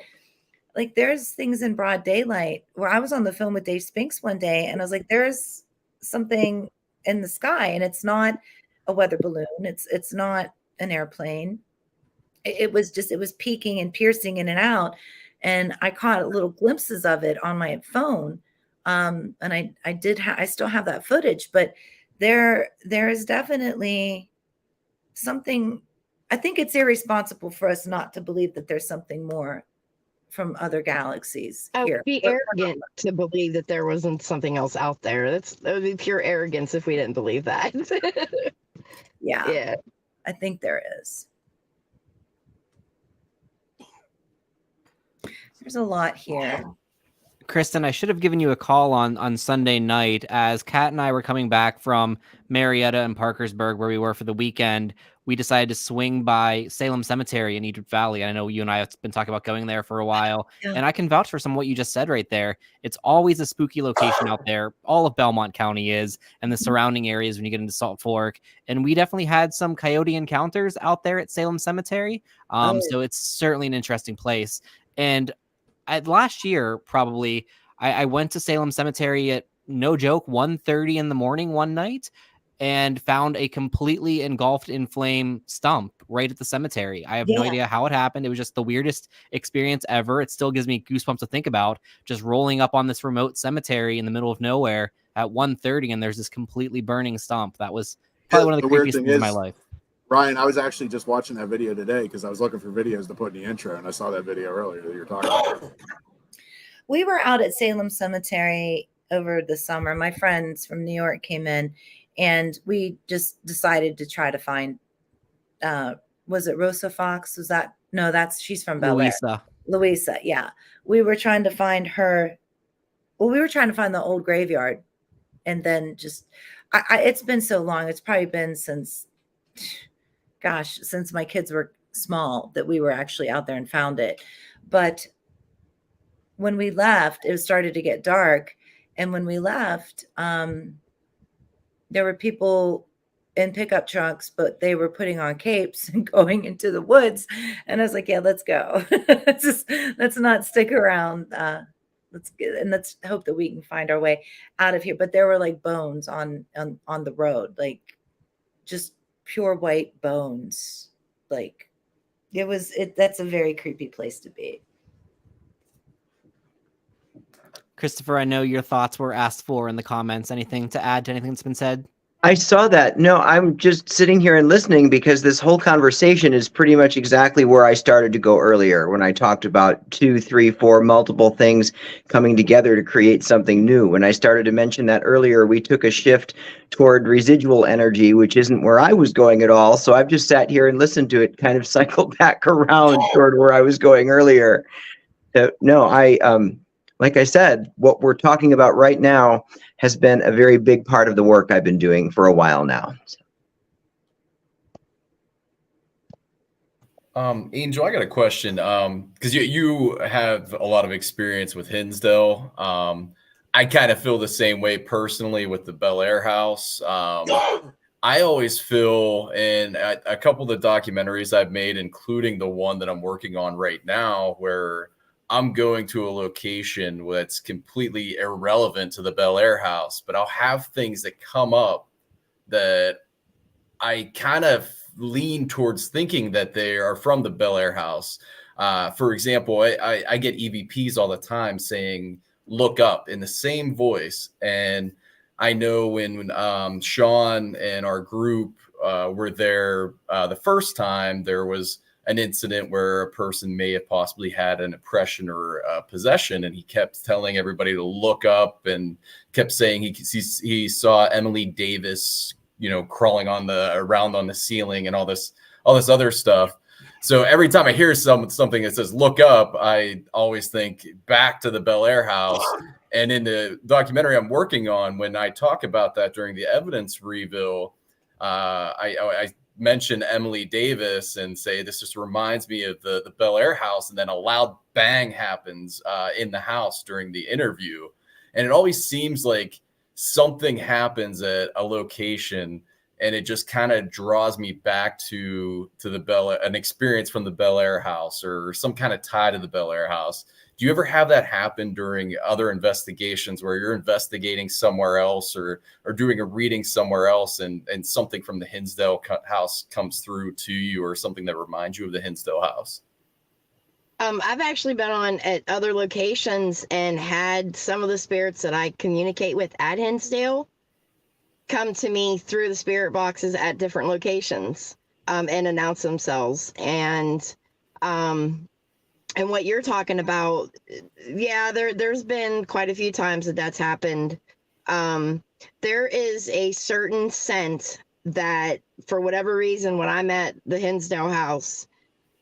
[SPEAKER 7] like there's things in broad daylight where I was on the phone with Dave Spinks one day and I was like, there's something in the sky, and it's not a weather balloon. It's not an airplane. It was peeking and piercing in and out. And I caught little glimpses of it on my phone. And I still have that footage, but there is definitely something I think it's irresponsible for us not to believe that there's something more from other galaxies
[SPEAKER 5] I
[SPEAKER 7] here.
[SPEAKER 5] would be arrogant to believe that there wasn't something else out there. That would be pure arrogance if we didn't believe that.
[SPEAKER 7] Yeah, I think there is. There's a lot here.
[SPEAKER 3] Kristin, I should have given you a call on Sunday night as Kat and I were coming back from Marietta and Parkersburg, where we were for the weekend. We decided to swing by Salem Cemetery in Egypt Valley. I know you and I have been talking about going there for a while, and I can vouch for some of what you just said right there. It's always a spooky location out there. All of Belmont County is, and the surrounding areas when you get into Salt Fork. And we definitely had some coyote encounters out there at Salem Cemetery. So it's certainly an interesting place. And last year, probably, I went to Salem Cemetery at, no joke, 1:30 in the morning one night and found a completely engulfed in flame stump right at the cemetery. I have no idea how it happened. It was just the weirdest experience ever. It still gives me goosebumps to think about, just rolling up on this remote cemetery in the middle of nowhere at 1:30 and there's this completely burning stump. That was probably one of the creepiest things in my life.
[SPEAKER 2] Ryan, I was actually just watching that video today because I was looking for videos to put in the intro, and I saw that video earlier that you were talking about.
[SPEAKER 7] We were out at Salem Cemetery over the summer. My friends from New York came in, and we just decided to try to find, was it Rosa Fox? Was that? No, she's from Bel Air. Louisa, yeah. We were trying to find her. Well, we were trying to find the old graveyard, and then just, it's been so long. It's probably been since my kids were small that we were actually out there and found it. But when we left, it started to get dark. And when we left, there were people in pickup trucks, but they were putting on capes and going into the woods. And I was like, yeah, let's go. let's not stick around. Let's hope that we can find our way out of here. But there were like bones on the road, like just pure white bones. Like that's a very creepy place to be.
[SPEAKER 3] Christopher, I know your thoughts were asked for in the comments. Anything to add to anything that's been said?
[SPEAKER 4] I saw that. No, I'm just sitting here and listening because this whole conversation is pretty much exactly where I started to go earlier when I talked about 2, 3, 4 multiple things coming together to create something new. When I started to mention that earlier, we took a shift toward residual energy, which isn't where I was going at all. So I've just sat here and listened to it kind of cycle back around toward where I was going earlier. So, no, like I said, what we're talking about right now has been a very big part of the work I've been doing for a while now.
[SPEAKER 12] Angel, I got a question. Because you have a lot of experience with Hinsdale. I kind of feel the same way personally with the Bel Air house. I always feel in a couple of the documentaries I've made, including the one that I'm working on right now, where I'm going to a location that's completely irrelevant to the Bel Air house, but I'll have things that come up that I kind of lean towards thinking that they are from the Bel Air house. For example, I get EVPs all the time saying, look up, in the same voice. And I know when Sean and our group were there the first time, there was an incident where a person may have possibly had an oppression or possession, and he kept telling everybody to look up and kept saying he saw Emily Davis, crawling around on the ceiling and all this other stuff. So every time I hear something that says look up, I always think back to the Bel Air house. And in the documentary I'm working on, when I talk about that during the evidence reveal, I mention Emily Davis and say this just reminds me of the Bel Air house, and then a loud bang happens in the house during the interview. And it always seems like something happens at a location and it just kind of draws me back to an experience from the Bel Air house or some kind of tie to the Bel Air house. Do you ever have that happen during other investigations where you're investigating somewhere else or doing a reading somewhere else and something from the Hinsdale house comes through to you, or something that reminds you of the Hinsdale house?
[SPEAKER 5] I've actually been on at other locations and had some of the spirits that I communicate with at Hinsdale come to me through the spirit boxes at different locations. and announce themselves. And what you're talking about, yeah, there's been quite a few times that's happened. There is a certain scent that, for whatever reason, when I'm at the Hinsdale house,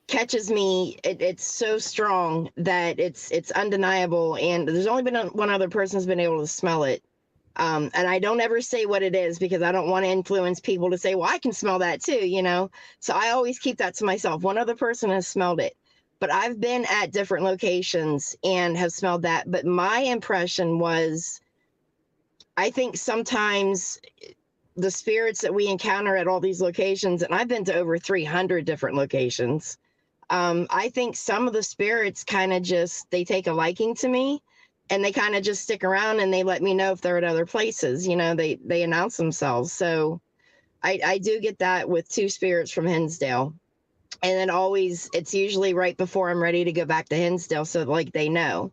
[SPEAKER 5] catches me. It's so strong that it's undeniable. And there's only been one other person who's been able to smell it. And I don't ever say what it is because I don't want to influence people to say, well, I can smell that too, you know? So I always keep that to myself. One other person has smelled it. But I've been at different locations and have smelled that. But my impression was, I think sometimes the spirits that we encounter at all these locations, and I've been to over 300 different locations, I think some of the spirits kind of just, they take a liking to me and they kind of just stick around and they let me know if they're at other places. You know, they announce themselves. So I do get that with 2 spirits from Hinsdale. And then always, it's usually right before I'm ready to go back to Hinsdale, so like they know.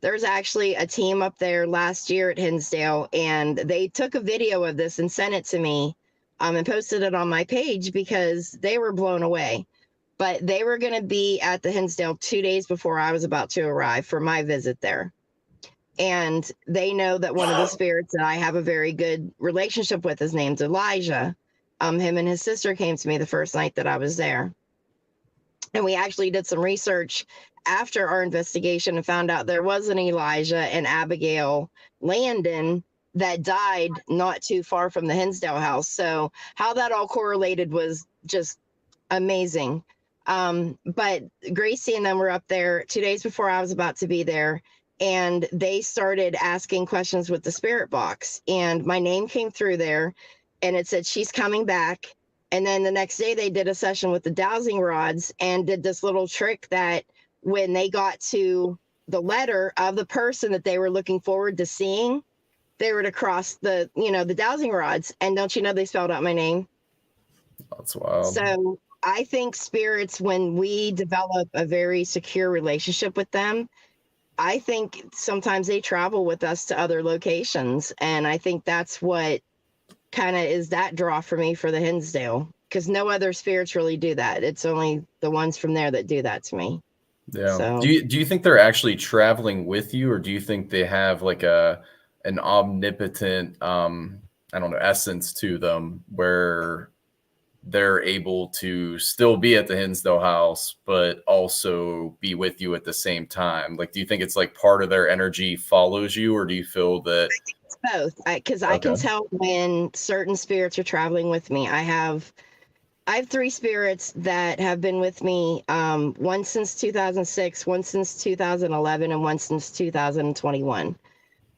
[SPEAKER 5] There's actually a team up there last year at Hinsdale, and they took a video of this and sent it to me, and posted it on my page because they were blown away. But they were going to be at the Hinsdale 2 days before I was about to arrive for my visit there. And they know that one of the spirits that I have a very good relationship with, his name's Elijah. Him and his sister came to me the first night that I was there. And we actually did some research after our investigation and found out there was an Elijah and Abigail Landon that died not too far from the Hinsdale house. So how that all correlated was just amazing. But Gracie and them were up there 2 days before I was about to be there. And they started asking questions with the spirit box. And my name came through there. And it said, she's coming back. And then the next day they did a session with the dowsing rods and did this little trick that when they got to the letter of the person that they were looking forward to seeing, they were to cross the, you know, the dowsing rods. And don't you know, they spelled out my name.
[SPEAKER 12] That's wild.
[SPEAKER 5] So I think spirits, when we develop a very secure relationship with them, I think sometimes they travel with us to other locations. And I think that's what kind of is that draw for me for the Hinsdale, because no other spirits really do that. It's only the ones from there that do that to me.
[SPEAKER 12] Yeah.
[SPEAKER 5] So,
[SPEAKER 12] Do you think they're actually traveling with you, or do you think they have like an omnipotent I don't know, essence to them where they're able to still be at the Hinsdale house but also be with you at the same time? Like, do you think it's like part of their energy follows you, or do you feel that
[SPEAKER 5] it's both? Because I can tell when certain spirits are traveling with me. I have 3 spirits that have been with me, one since 2006, one since 2011, and one since 2021.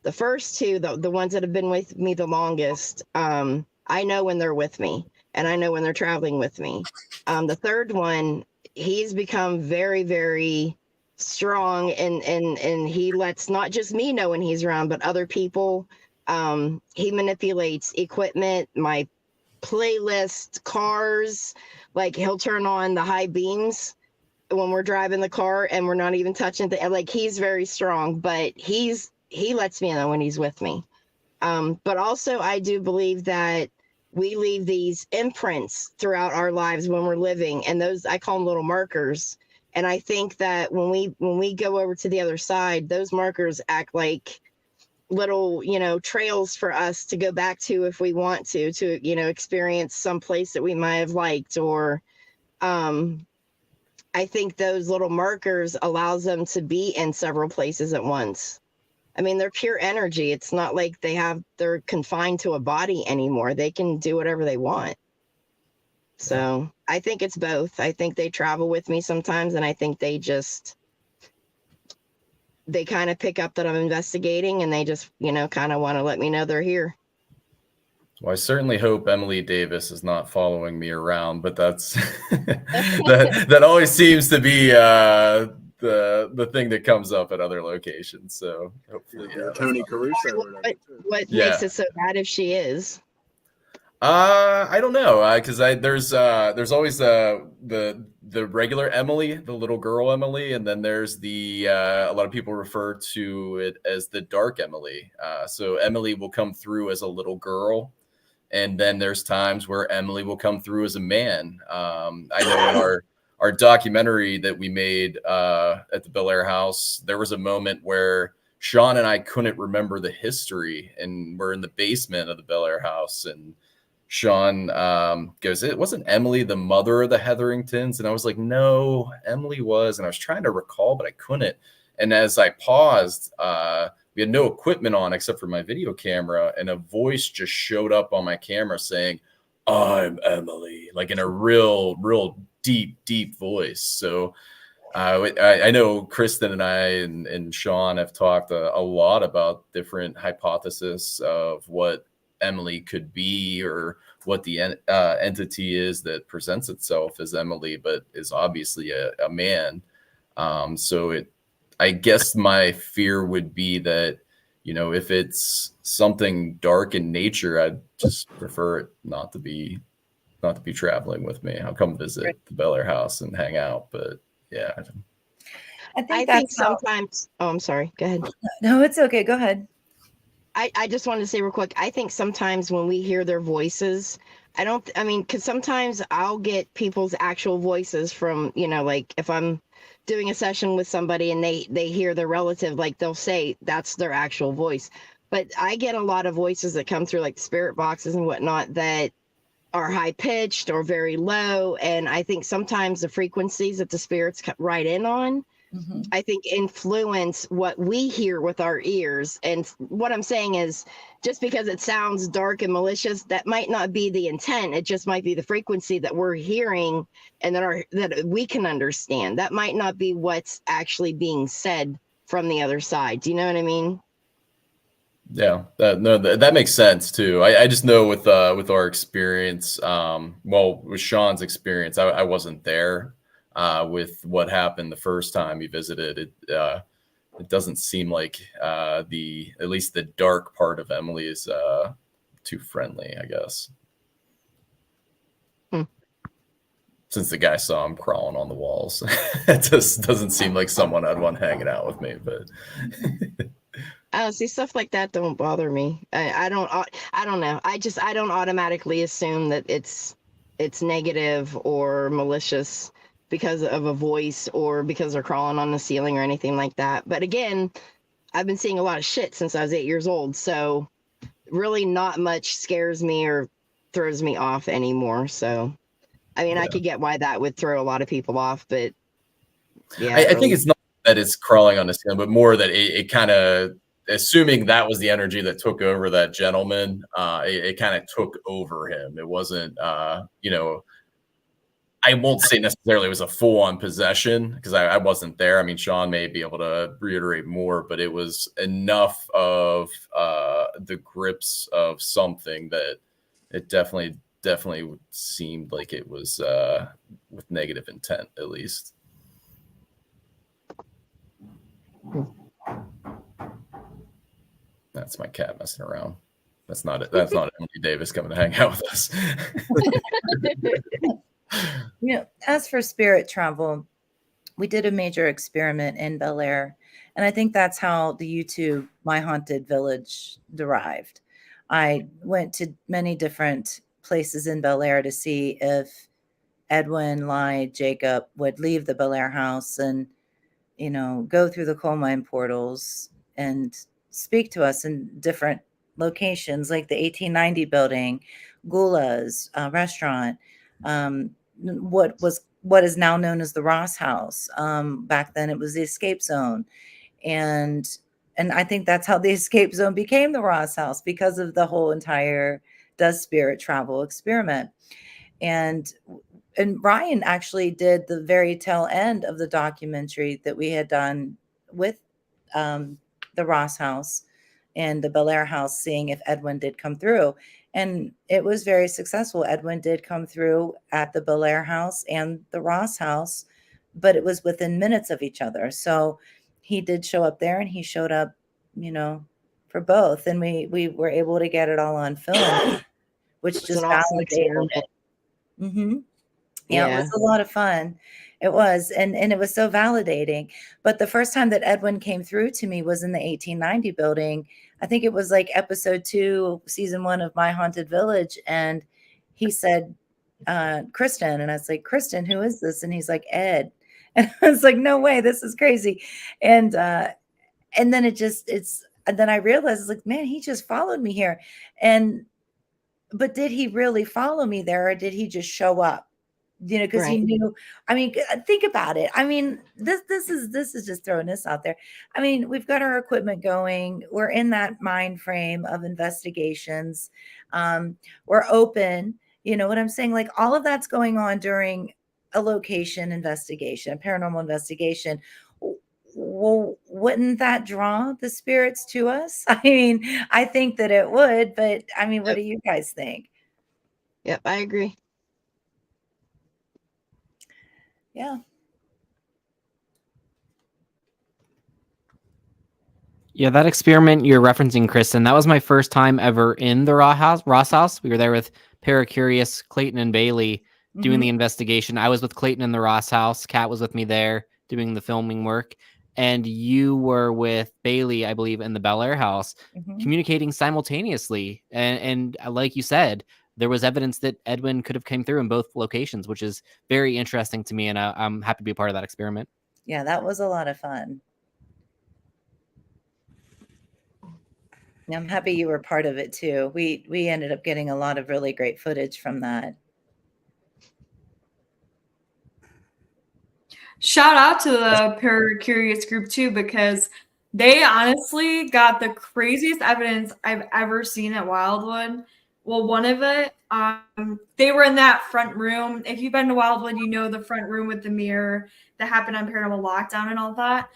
[SPEAKER 5] The first 2, the ones that have been with me the longest, I know when they're with me, and I know when they're traveling with me. The third one, he's become very, very strong, and he lets not just me know when he's around, but other people. He manipulates equipment, my playlist, cars. Like, he'll turn on the high beams when we're driving the car and we're not even touching the, like, he's very strong, but he lets me know when he's with me. But also I do believe that we leave these imprints throughout our lives when we're living, and those, I call them little markers. And I think that when we go over to the other side, those markers act like little, you know, trails for us to go back to if we want to, you know, experience some place that we might have liked, or I think those little markers allows them to be in several places at once. I mean, they're pure energy. It's not like they're confined to a body anymore. They can do whatever they want. So I think it's both. I think they travel with me sometimes, and I think they kind of pick up that I'm investigating, and they just, you know, kind of want to let me know they're here.
[SPEAKER 12] Well, I certainly hope Emily Davis is not following me around, but that's that always seems to be the thing that comes up at other locations. So hopefully,
[SPEAKER 2] Tony Caruso.
[SPEAKER 5] What makes it so bad if she is?
[SPEAKER 12] I don't know, because there's always the regular Emily, the little girl Emily, and then there's a lot of people refer to it as the dark Emily. So Emily will come through as a little girl, And then there's times where Emily will come through as a man. I know in our documentary that we made at the Bel Air house, there was a moment where Sean and I couldn't remember the history, and we're in the basement of the Bel Air house, and Sean goes, "It wasn't Emily the mother of the Hetheringtons?" And I was like, "No, Emily was." And I was trying to recall, but I couldn't. And as I paused, we had no equipment on except for my video camera, and a voice just showed up on my camera saying, "I'm Emily," like in a real deep voice. So I know Kristin and I and Sean have talked a lot about different hypotheses of what Emily could be, or what the entity is that presents itself as Emily, but is obviously a man. So I guess my fear would be that, you know, if it's something dark in nature, I'd just prefer it not to be traveling with me. I'll come visit the Bel Air house and hang out, but yeah.
[SPEAKER 5] I think sometimes. Oh, I'm sorry. Go ahead.
[SPEAKER 7] No, it's okay. Go ahead.
[SPEAKER 5] I just wanted to say real quick, I think sometimes when we hear their voices, because sometimes I'll get people's actual voices from, you know, like if I'm doing a session with somebody and they hear their relative, like they'll say that's their actual voice. But I get a lot of voices that come through like spirit boxes and whatnot that are high pitched or very low. And I think sometimes the frequencies that the spirits write in on, I think influence what we hear with our ears. And what I'm saying is, just because it sounds dark and malicious, that might not be the intent. It just might be the frequency that we're hearing and that we can understand. That might not be what's actually being said from the other side. Do you know what I mean?
[SPEAKER 12] Yeah, that makes sense too. I just know with our experience, with Sean's experience, I wasn't there with what happened the first time he visited. It doesn't seem like at least the dark part of Emily is too friendly, I guess. Since the guy saw him crawling on the walls, it just doesn't seem like someone I'd want hanging out with me. But
[SPEAKER 5] see, stuff like that don't bother me. I don't know. I don't automatically assume that it's negative or malicious because of a voice or because they're crawling on the ceiling or anything like that. But again, I've been seeing a lot of shit since I was 8 years old. So really not much scares me or throws me off anymore. So, I mean, I could get why that would throw a lot of people off, but yeah.
[SPEAKER 12] I think it's not that it's crawling on the ceiling, but more that it kind of, assuming that was the energy that took over that gentleman, it kind of took over him. It wasn't, I won't say necessarily it was a full-on possession because I wasn't there. I mean, Sean may be able to reiterate more, but it was enough of the grips of something that it definitely seemed like it was with negative intent, at least. That's my cat messing around. That's not it. That's not Emily Davis coming to hang out with us.
[SPEAKER 7] You know, as for spirit travel, we did a major experiment in Bel Air, and I think that's how the YouTube My Haunted Village derived. I went to many different places in Bel Air to see if Edwin, Lai, Jacob would leave the Bel Air house and, you know, go through the coal mine portals and speak to us in different locations, like the 1890 building, Gula's restaurant, what is now known as the Ross House. Back then it was the Escape Zone. And I think that's how the Escape Zone became the Ross House, because of the whole entire Does Spirit Travel experiment. And Ryan actually did the very tail end of the documentary that we had done with the Ross House and the Bel Air house, seeing if Edwin did come through. And it was very successful. Edwin did come through at the Bel Air house and the Ross house, but it was within minutes of each other. So he did show up there, and he showed up, you know, for both. And we were able to get it all on film, which just validated it. Yeah, it
[SPEAKER 5] Yeah.
[SPEAKER 7] was a lot of fun. It was, and it was so validating. But the first time that Edwin came through to me was in the 1890 building. I think it was like episode 2, season 1 of My Haunted Village. And he said, Kristin. And I was like, Kristin, who is this? And he's like, Ed. And I was like, no way, this is crazy. And then and then I realized, like, man, he just followed me here. But did he really follow me there, or did he just show up? You know, because he
[SPEAKER 5] Right.
[SPEAKER 7] knew. I mean, think about it. I mean, this is just throwing this out there. I mean, we've got our equipment going. We're in that mind frame of investigations. We're open. You know what I'm saying? Like, all of that's going on during a location investigation, a paranormal investigation. Well, wouldn't that draw the spirits to us? I mean, I think that it would, but I mean, what do you guys think?
[SPEAKER 5] Yep, I agree.
[SPEAKER 7] Yeah.
[SPEAKER 3] Yeah, that experiment you're referencing, Kristin, that was my first time ever in the Ross house. We were there with Paracurious, Clayton, and Bailey doing the investigation. I was with Clayton in the Ross house. Kat was with me there doing the filming work. And you were with Bailey, I believe, in the Bel Air house, communicating simultaneously. And like you said, there was evidence that Edwin could have came through in both locations, which is very interesting to me. And I'm happy to be a part of that experiment.
[SPEAKER 7] Yeah, that was a lot of fun. I'm happy you were part of it too. We ended up getting a lot of really great footage from that.
[SPEAKER 6] Shout out to the Paracurious group too, because they honestly got the craziest evidence I've ever seen at Wildwood. Well, one of it, they were in that front room. If you've been to Wildwood, you know the front room with the mirror that happened on Paranormal Lockdown and all that.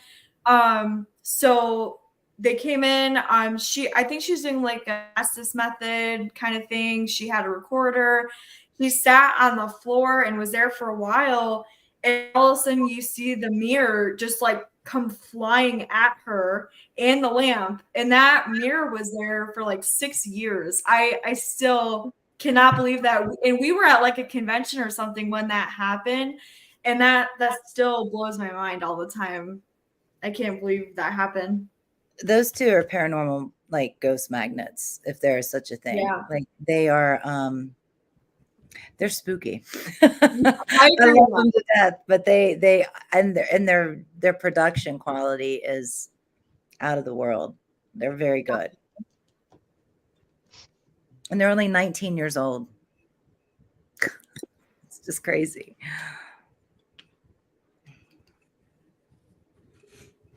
[SPEAKER 6] So they came in. I think she was doing like a Estes method kind of thing. She had a recorder. He sat on the floor and was there for a while. And all of a sudden, you see the mirror just like come flying at her and the lamp. And that mirror was there for like 6 years. I still cannot believe that. And we were at like a convention or something when that happened. And that still blows my mind all the time. I can't believe that happened.
[SPEAKER 7] Those two are paranormal, like ghost magnets, if there is such a thing.
[SPEAKER 6] Yeah.
[SPEAKER 7] Like they are, they're spooky.
[SPEAKER 6] I
[SPEAKER 7] love them to death, but their production quality is out of the world. They're very good, and they're only 19 years old. It's just crazy.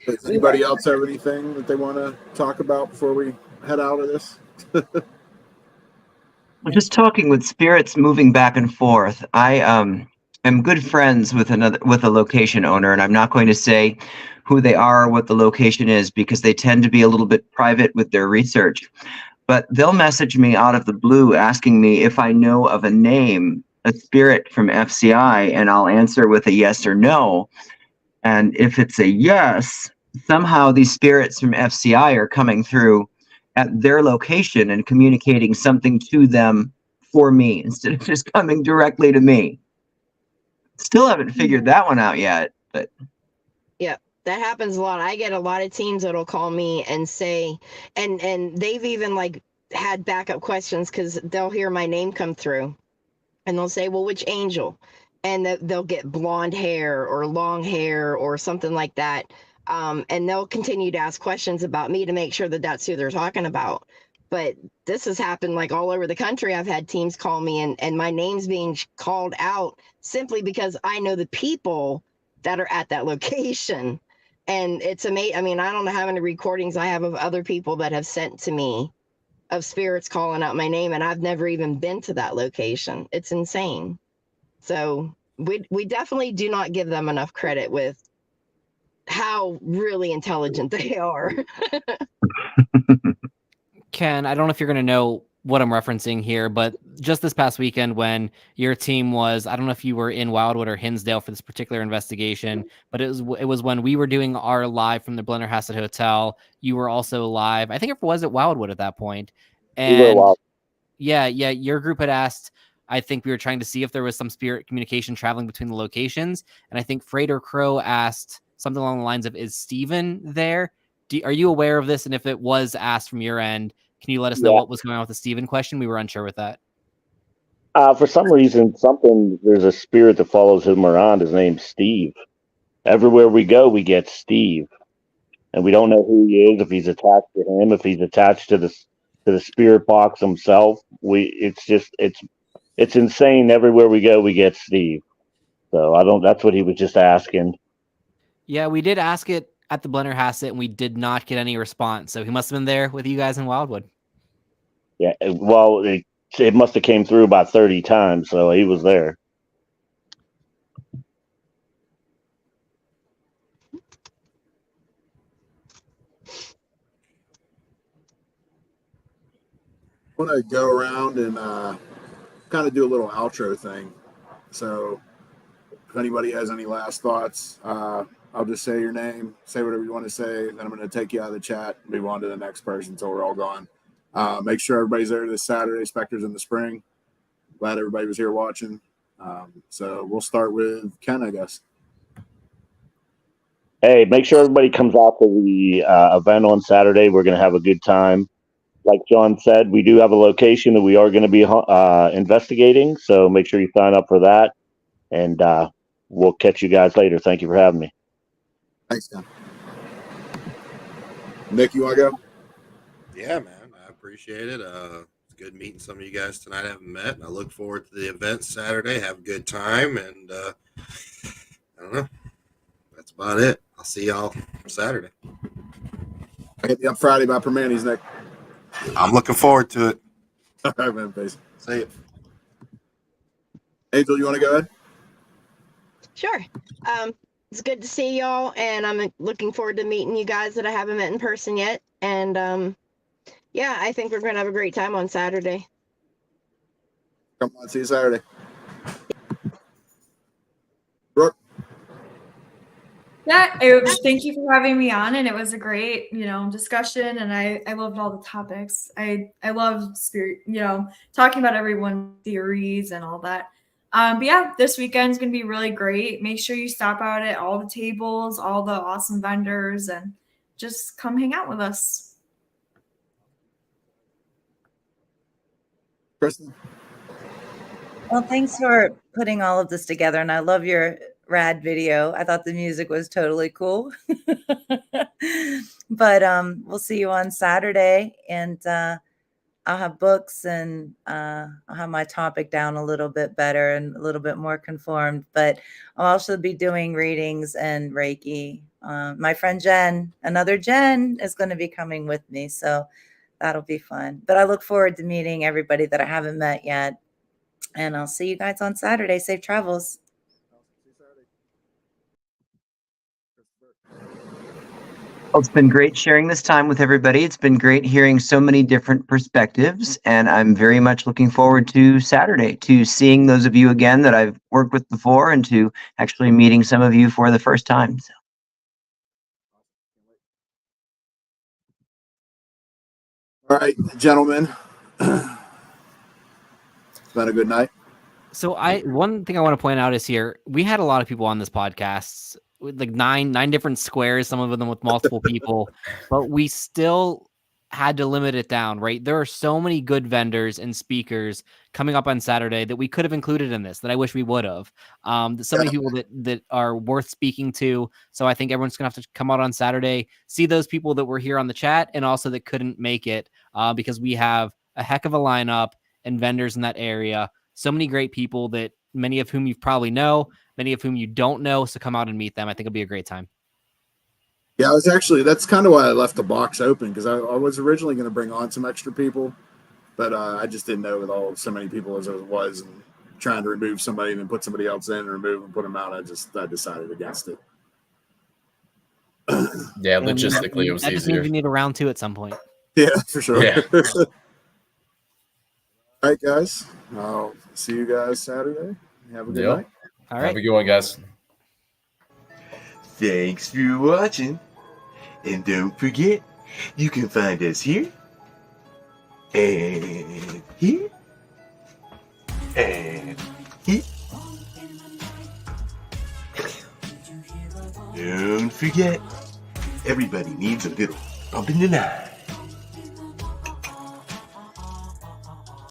[SPEAKER 2] Does anybody else have anything that they want to talk about before we head out of this?
[SPEAKER 4] Well, just talking with spirits moving back and forth. I am good friends with a location owner, and I'm not going to say who they are or what the location is because they tend to be a little bit private with their research. But they'll message me out of the blue asking me if I know of a name, a spirit from FCI, and I'll answer with a yes or no. And if it's a yes, somehow these spirits from FCI are coming through at their location and communicating something to them for me instead of just coming directly to me. Still haven't figured that one out yet, but
[SPEAKER 5] yeah, that happens a lot. I get a lot of teams that'll call me and say, and they've even like had backup questions because they'll hear my name come through and they'll say, well, which angel? And they'll get blonde hair or long hair or something like that. And they'll continue to ask questions about me to make sure that that's who they're talking about. But this has happened like all over the country. I've had teams call me and my name's being called out simply because I know the people that are at that location. And it's amazing. I mean, I don't know how many recordings I have of other people that have sent to me of spirits calling out my name, and I've never even been to that location. It's insane. So we definitely do not give them enough credit with how really intelligent they are.
[SPEAKER 3] Ken, I don't know if you're going to know what I'm referencing here, but just this past weekend when your team was, I don't know if you were in Wildwood or Hinsdale for this particular investigation, but it was when we were doing our live from the Blennerhassett Hotel. You were also live. I think it was at Wildwood at that point. And yeah, your group had asked I think we were trying to see if there was some spirit communication traveling between the locations. And I think Freighter Crow asked something along the lines of, is Steven there? Are you aware of this? And if it was asked from your end, can you let us know what was going on with the Steven question? We were unsure with that.
[SPEAKER 11] For some reason, there's a spirit that follows him around. His name's Steve. Everywhere we go, we get Steve. And we don't know who he is, if he's attached to him, if he's attached to the spirit box himself. It's insane. Everywhere we go, we get Steve. So that's what he was just asking.
[SPEAKER 3] Yeah, we did ask it at the Blender Hasset, and we did not get any response. So he must have been there with you guys in Wildwood.
[SPEAKER 11] Yeah, well, it must have came through about 30 times, so he was there.
[SPEAKER 2] I want to go around and kind of do a little outro thing. So if anybody has any last thoughts, I'll just say your name, say whatever you want to say, then I'm going to take you out of the chat and move on to the next person until we're all gone. Make sure everybody's there this Saturday, Specters in the Spring. Glad everybody was here watching. So we'll start with Ken, I guess.
[SPEAKER 11] Hey, make sure everybody comes out to the event on Saturday. We're going to have a good time. Like John said, we do have a location that we are going to be investigating, so make sure you sign up for that, and we'll catch you guys later. Thank you for having me.
[SPEAKER 2] Thanks, Ken. Nick, you want to go?
[SPEAKER 9] Yeah, man, I appreciate it. It's good meeting some of you guys tonight I haven't met. I look forward to the event Saturday. Have a good time, and I don't know. That's about it. I'll see y'all Saturday.
[SPEAKER 2] Hit me up Friday about Permanis, Nick.
[SPEAKER 9] I'm looking forward to it.
[SPEAKER 2] All right, man. Peace.
[SPEAKER 9] See you.
[SPEAKER 2] Angel, you want to go ahead?
[SPEAKER 5] Sure. It's good to see y'all, and I'm looking forward to meeting you guys that I haven't met in person yet. And yeah, I think we're going to have a great time on Saturday.
[SPEAKER 2] Come on, see you Saturday. Brooke?
[SPEAKER 6] Yeah, thank you for having me on, and it was a great, discussion, and I loved all the topics. I love spirit, talking about everyone's theories and all that. But yeah, this weekend's gonna be really great. Make sure you stop out at all the tables, all the awesome vendors, and just come hang out with us.
[SPEAKER 2] Kristin?
[SPEAKER 7] Well, thanks for putting all of this together, and I love your rad video. I thought the music was totally cool. But we'll see you on Saturday, and I'll have books, and I'll have my topic down a little bit better and a little bit more conformed. But I'll also be doing readings and Reiki. My friend Jen, another Jen, is going to be coming with me, so that'll be fun. But I look forward to meeting everybody that I haven't met yet, and I'll see you guys on Saturday. Safe travels.
[SPEAKER 4] Well, it's been great sharing this time with everybody. It's been great hearing so many different perspectives, and I'm very much looking forward to Saturday, to seeing those of you again that I've worked with before, and to actually meeting some of you for the first time. So.
[SPEAKER 2] All right, gentlemen. It's been a good night.
[SPEAKER 3] So one thing I want to point out is here, we had a lot of people on this podcast, with like nine different squares, some of them with multiple people, but we still had to limit it down, right? There are so many good vendors and speakers coming up on Saturday that we could have included in this, that I wish we would have. So many people that are worth speaking to. So I think everyone's gonna have to come out on Saturday, see those people that were here on the chat, and also that couldn't make it, because we have a heck of a lineup and vendors in that area. So many great people, that many of whom you probably know, many of whom you don't know. So come out and meet them. I think it'll be a great time.
[SPEAKER 2] Yeah, that's kind of why I left the box open, because I was originally going to bring on some extra people, but I just didn't know with so many people as it was, and trying to remove somebody and then put somebody else in and remove and put them out. I decided against it.
[SPEAKER 12] Yeah, logistically, it was
[SPEAKER 3] that just
[SPEAKER 12] easier.
[SPEAKER 3] means we need a round 2 at some point.
[SPEAKER 2] Yeah, for sure.
[SPEAKER 12] Yeah.
[SPEAKER 2] All right, guys. I'll see you guys Saturday. Have a good night.
[SPEAKER 3] All right.
[SPEAKER 12] Have a good one, guys.
[SPEAKER 13] Thanks for watching. And don't forget, you can find us here and here and hit. Don't forget, everybody needs a little bump in the night.